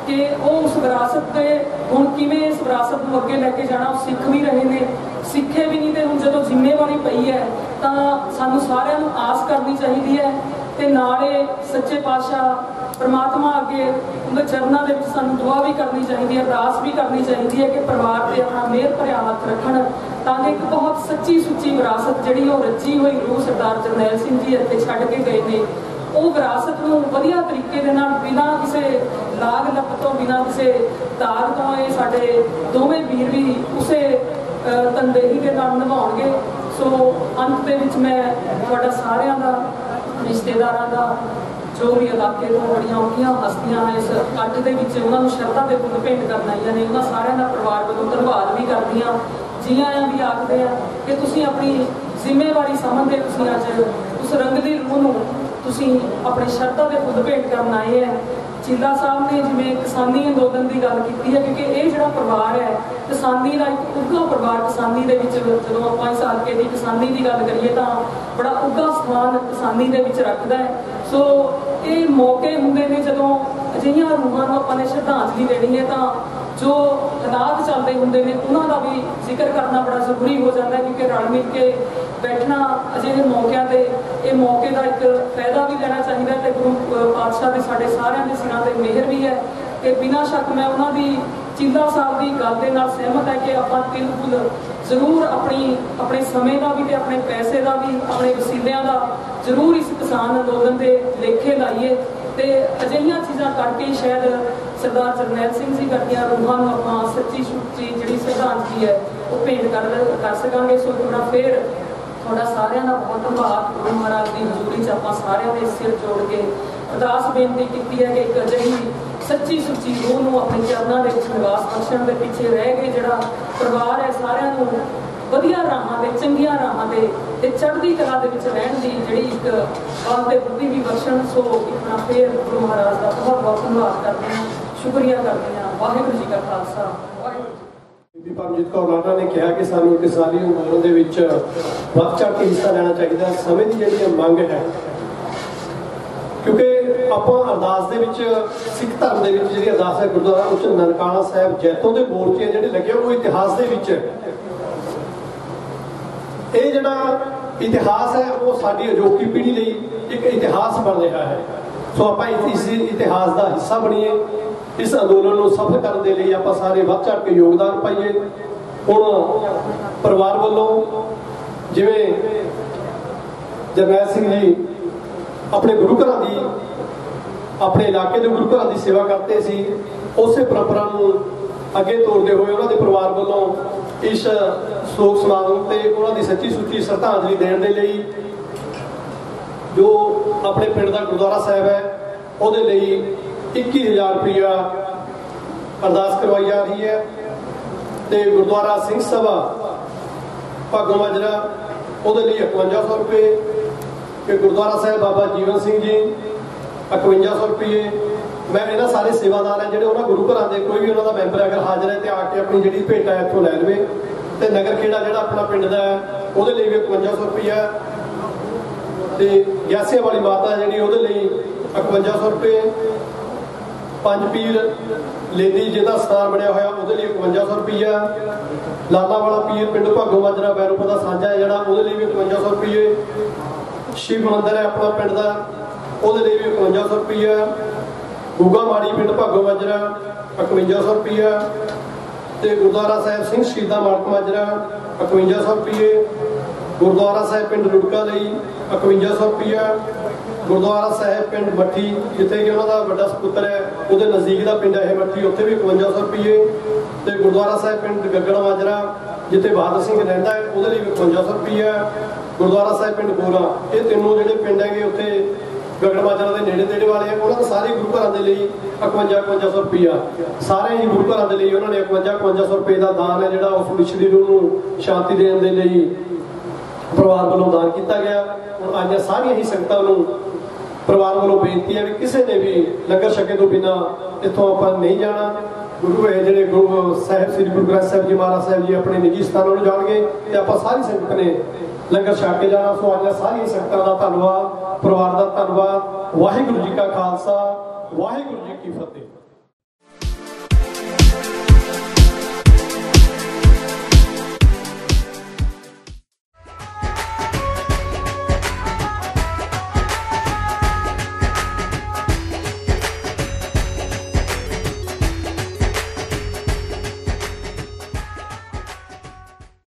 ਕਿ ਉਹ ਉਸ ਵਿਰਾਸਤ ਤੇ ਹੁਣ ਕਿਵੇਂ ਇਸ ਵਿਰਾਸਤ ਨੂੰ ਅੱਗੇ ਲੈ ਕੇ ਜਾਣਾ ਉਹ ਸਿੱਖ ਵੀ ਰਹੇ ਨੇ, ਸਿੱਖੇ ਵੀ ਨਹੀਂ। ਤੇ ਹੁਣ ਜਦੋਂ ਜ਼ਿੰਮੇਵਾਰੀ ਪਈ ਹੈ ਤਾਂ ਸਾਨੂੰ ਸਾਰਿਆਂ ਨੂੰ ਆਸ ਕਰਨੀ ਚਾਹੀਦੀ ਹੈ ਤੇ ਨਾਲੇ ਸੱਚੇ ਪਾਤਸ਼ਾਹ ਪਰਮਾਤਮਾ ਅੱਗੇ ਉਹਦੇ ਚਰਨਾਂ ਦੇ ਵਿੱਚ ਸਾਨੂੰ ਦੁਆ ਵੀ ਕਰਨੀ ਚਾਹੀਦੀ ਹੈ, ਅਰਦਾਸ ਵੀ ਕਰਨੀ ਚਾਹੀਦੀ ਹੈ ਕਿ ਪਰਿਵਾਰ ਤੇ ਆਪਣਾ ਮਿਹਰ ਭਰਿਆ ਹੱਥ ਰੱਖਣ ਤਾਂ ਕਿ ਇੱਕ ਬਹੁਤ ਸੱਚੀ ਸੁੱਚੀ ਵਿਰਾਸਤ ਜਿਹੜੀ ਉਹ ਰੱਜੀ ਹੋਈ ਰੂਹ ਸਰਦਾਰ ਜਰਨੈਲ ਸਿੰਘ ਜੀ ਇੱਥੇ ਛੱਡ ਕੇ ਗਏ ਨੇ, ਉਹ ਵਿਰਾਸਤ ਨੂੰ ਵਧੀਆ ਤਰੀਕੇ ਦੇ ਨਾਲ ਬਿਨਾਂ ਕਿਸੇ ਲਾਗ ਲੱਪ ਤੋਂ, ਬਿਨਾਂ ਕਿਸੇ ਦਾਗ ਤੋਂ ਇਹ ਸਾਡੇ ਦੋਵੇਂ ਵੀਰ ਵੀ ਉਸੇ ਤਨਦੇਹੀ ਦੇ ਨਾਲ ਨਿਭਾਉਣਗੇ। ਸੋ ਅੰਤ ਦੇ ਵਿੱਚ ਮੈਂ ਤੁਹਾਡਾ ਸਾਰਿਆਂ ਦਾ, ਰਿਸ਼ਤੇਦਾਰਾਂ ਦਾ, ਜੋ ਵੀ ਇਲਾਕੇ ਤੋਂ ਬੜੀਆਂ ਔਖੀਆਂ ਹਸਤੀਆਂ ਇਸ ਇਕੱਠ ਦੇ ਵਿੱਚ ਉਹਨਾਂ ਨੂੰ ਸ਼ਰਧਾ ਦੇ ਫੁੱਲ ਭੇਂਟ ਕਰਨ ਆਈਆਂ ਨੇ, ਉਹਨਾਂ ਸਾਰਿਆਂ ਦਾ ਪਰਿਵਾਰ ਵੱਲੋਂ ਧੰਨਵਾਦ ਵੀ ਕਰਦੀ ਹਾਂ, ਜੀ ਆਇਆਂ ਵੀ ਆਖਦੇ ਆ ਕਿ ਤੁਸੀਂ ਆਪਣੀ ਜ਼ਿੰਮੇਵਾਰੀ ਸਮਝਦੇ ਤੁਸੀਂ ਅੱਜ ਉਸ ਰੰਗਲੀ ਰੂਹ ਨੂੰ ਤੁਸੀਂ ਆਪਣੇ ਸ਼ਰਧਾ ਦੇ ਫੁੱਲ ਭੇਂਟ ਕਰਨ ਆਏ ਹੈ। ਚੀਲਾ ਸਾਹਿਬ ਨੇ ਜਿਵੇਂ ਕਿਸਾਨੀ ਅੰਦੋਲਨ ਦੀ ਗੱਲ ਕੀਤੀ ਹੈ, ਕਿਉਂਕਿ ਇਹ ਜਿਹੜਾ ਪਰਿਵਾਰ ਹੈ ਕਿਸਾਨੀ ਦਾ ਇੱਕ ਉੱਘਾ ਪਰਿਵਾਰ, ਕਿਸਾਨੀ ਦੇ ਵਿੱਚ ਜਦੋਂ ਆਪਾਂ ਇਸ ਹਲਕੇ ਦੀ ਕਿਸਾਨੀ ਦੀ ਗੱਲ ਕਰੀਏ ਤਾਂ ਬੜਾ ਉੱਘਾ ਸਥਾਨ ਕਿਸਾਨੀ ਦੇ ਵਿੱਚ ਰੱਖਦਾ ਹੈ। ਸੋ ਇਹ ਮੌਕੇ ਹੁੰਦੇ ਨੇ ਜਦੋਂ ਅਜਿਹੀਆਂ ਰੂਹਾਂ ਨੂੰ ਆਪਾਂ ਨੇ ਸ਼ਰਧਾਂਜਲੀ ਦੇਣੀ ਹੈ ਤਾਂ ਜੋ ਹਾਲਾਤ ਚੱਲਦੇ ਹੁੰਦੇ ਨੇ ਉਹਨਾਂ ਦਾ ਵੀ ਜ਼ਿਕਰ ਕਰਨਾ ਬੜਾ ਜ਼ਰੂਰੀ ਹੋ ਜਾਂਦਾ ਹੈ, ਕਿਉਂਕਿ ਰਲ ਮਿਲ ਕੇ ਬੈਠਣਾ ਅਜਿਹੇ ਮੌਕਿਆਂ ਤੇ ਇਹ ਮੌਕੇ ਦਾ ਇੱਕ ਫਾਇਦਾ ਵੀ ਲੈਣਾ ਚਾਹੀਦਾ ਤੇ ਗੁਰੂ ਪਾਤਸ਼ਾਹ ਦੇ ਸਾਡੇ ਸਾਰਿਆਂ ਦੇ ਸਿਰਾਂ ਤੇ ਮਿਹਰ ਵੀ ਹੈ ਕਿ ਬਿਨਾਂ ਸ਼ੱਕ ਮੈਂ ਉਹਨਾਂ ਦੀ ਚੀਲਾ ਸਾਹਿਬ ਦੀ ਗੱਲ ਦੇ ਨਾਲ ਸਹਿਮਤ ਹੈ ਕਿ ਆਪਾਂ ਬਿਲਕੁਲ ਜ਼ਰੂਰ ਆਪਣੇ ਸਮੇਂ ਦਾ ਵੀ ਤੇ ਆਪਣੇ ਪੈਸੇ ਦਾ ਵੀ, ਆਪਣੇ ਵਸੀਲਿਆਂ ਦਾ ਜ਼ਰੂਰ ਇਸ ਕਿਸਾਨ ਅੰਦੋਲਨ ਦੇ ਲੇਖੇ ਲਾਈਏ ਤੇ ਅਜਿਹੀਆਂ ਚੀਜ਼ਾਂ ਕਰਕੇ ਸ਼ਾਇਦ ਸਰਦਾਰ ਜਰਨੈਲ ਸਿੰਘ ਜੀ ਵਰਗੀਆਂ ਰੂਹਾਂ ਨੂੰ ਆਪਾਂ ਸੱਚੀ ਸੁੱਚੀ ਜਿਹੜੀ ਸ਼ਰਧਾਂਜਲੀ ਹੈ ਉਹ ਭੇਂਟ ਕਰ ਸਕਾਂਗੇ। ਸੋ ਥੋੜਾ ਫੇਰ ਤੁਹਾਡਾ ਸਾਰਿਆਂ ਦਾ ਬਹੁਤ ਧੰਨਵਾਦ। ਗੁਰੂ ਮਹਾਰਾਜ ਦੀ ਹਜ਼ੂਰੀ 'ਚ ਆਪਾਂ ਸਾਰਿਆਂ ਦੇ ਸਿਰ ਜੋੜ ਕੇ ਅਰਦਾਸ ਬੇਨਤੀ ਕੀਤੀ ਹੈ ਕਿ ਇੱਕ ਅਜਿਹੀ ਸੱਚੀ ਸੁੱਚੀ ਰੂਹ ਨੂੰ ਆਪਣੇ ਚਰਨਾਂ ਦੇ ਵਿੱਚ ਨਿਵਾਸ ਬਖਸ਼ਣ ਦੇ ਪਿੱਛੇ ਰਹਿ ਕੇ ਜਿਹੜਾ ਪਰਿਵਾਰ ਹੈ ਸਾਰਿਆਂ ਨੂੰ ਵਧੀਆ ਰਾਹਾਂ ਤੇ, ਚੰਗੀਆਂ ਰਾਹਾਂ ਤੇ ਚੜ੍ਹਦੀ ਕਲਾ ਦੇ ਵਿੱਚ ਰਹਿਣ ਦੀ ਜਿਹੜੀ ਇੱਕ ਬਲ ਤੇ ਬੁੱਧੀ ਵੀ ਬਖਸ਼ਣ। ਸੋ ਇੱਕ ਵਾਰ ਫੇਰ ਗੁਰੂ ਮਹਾਰਾਜ ਦਾ ਬਹੁਤ ਬਹੁਤ ਧੰਨਵਾਦ ਕਰਦੇ ਹਾਂ, ਸ਼ੁਕਰੀਆ ਕਰਦੇ ਹਾਂ। ਵਾਹਿਗੁਰੂ ਜੀ ਕਾ ਖਾਲਸਾ, ਵਾਹਿਗੁਰੂ ਜੀ। ਬੀਬੀ ਪਰਮਜੀਤ ਕੌਰ ਰਾਣਾ ਨੇ ਕਿਹਾ ਕਿ ਸਾਨੂੰ ਕਿਸਾਨੀ ਅੰਦੋਲਨ ਦੇ ਵਿੱਚ ਵੱਧ ਚੜ੍ਹ ਕੇ ਹਿੱਸਾ ਲੈਣਾ ਚਾਹੀਦਾ। ਸਮੇਂ ਦੀ ਜਿਹੜੀ ਮੰਗ ਹੈ, ਕਿਉਂਕਿ ਆਪਾਂ ਅਰਦਾਸ ਦੇ ਵਿੱਚ ਸਿੱਖ ਧਰਮ ਦੇ ਵਿੱਚ ਜਿਹੜੀ ਅਰਦਾਸ ਹੈ ਗੁਰਦੁਆਰਾ ਉੱਚ ਨਨਕਾਣਾ ਸਾਹਿਬ ਜੈਤੋਂ ਦੇ ਮੋਰਚੇ ਜਿਹੜੇ ਲੱਗੇ ਉਹ ਇਤਿਹਾਸ ਦੇ ਵਿੱਚ ਇਹ ਜਿਹੜਾ ਇਤਿਹਾਸ ਹੈ ਉਹ ਸਾਡੀ ਅਜੋਕੀ ਪੀੜ੍ਹੀ ਲਈ ਇੱਕ ਇਤਿਹਾਸ ਬਣ ਰਿਹਾ ਹੈ। सो आप इस इतिहास का हिस्सा बनीए, इस अंदोलन को सफल करने के लिए आप सारे बढ़ चढ़ के योगदान पाइए। हुण परिवार वालों जिवें जरनैल सिंह जी अपने गुरु घरां दी अपने इलाके के गुरु घरां दी सेवा करते सी, उस परंपरा को अगे तोड़ते हुए उन्होंने परिवार वालों इस शोक समागम से उन्होंने सच्ची सुच्ची श्रद्धांजलि देने के लिए जो अपने पिंड का गुरुद्वारा साहब है वो 21,000 रुपया अरदास करवाई जा रही है। तो गुरुद्वारा सिंह सभा भागों माजरा वो 5100 रुपये, कि गुरुद्वारा साहब बाबा जीवन सिंह जी 5100 रुपये। मैं इन्होंने सारे सेवादार हैं जोड़े उन्होंने गुरु घर के कोई भी उन्होंने मैंबर अगर हाजिर है तो आके अपनी जी भेंट है इतों लै लवे। तो नगर खेड़ा जो अपना पिंड का है वो भी 5100 रुपया। तो ग्यासिया वाली माता जी वो 5100 रुपये। पंज पीर लेदी जिहदा स्थान बनया होया वो 5100 रुपया। लाला वाला पीर पिंड भागों माजरा बैरोपा का साझा है जोड़ा वो भी 5100 रुपये। शिव मंदिर है अपना पिंड का वो भी 5100 रुपया। गुगा माड़ी पिंड भागों माजरा 5100 रुपया। तो गुरुद्वारा साहब सिंह शहीदा माड़क माजरा 5100 रुपये। गुरुद्वारा साहब पिंड रुड़का 5100 रुपया। गुरुद्वारा साहब पिंड मट्ठी जिथे कि उन्होंने बड़ा सपुत्र है वो नज़दीक का पिंड है मट्ठी उत्थे भी 5100 रुपये। तो गुरुद्वारा साहब पिंड गगड़ माजरा जिथे बहादुर सिंह रहिंदा है वो भी 5100 रुपया। गुरुद्वारा साहब पिंड गोरा ये तीनों जो पिंड है उत्थे गगड़ माजरा के नेड़े तेड़े वाले हैं उन्होंने सारे गुरु घर के लिए 5100 रुपया सारे ही गुरु घर के लिए उन्होंने 5100 रुपये का दान है जोड़ा उस पिछली रूह को शांति देने के लिए परिवार वालों दान किया गया। हुण आज सारिया ही संगतां नूं परिवार वालों बेनती है कि किसी ने भी लंगर छके तो बिना इत्थों आपां नहीं जाना। गुरु है जिहड़े गुरु साहिब श्री गुरु ग्रंथ साहिब जी महाराज साहिब जी अपने निजी स्थानों जाणगे ते आपां सारी संगत ने लंगर छक के जाना। सो आज सारी संगतां दा धन्नवाद, परिवार का धन्नवाद। वाहिगुरू जी का खालसा, वाहिगुरू जी की फतेह।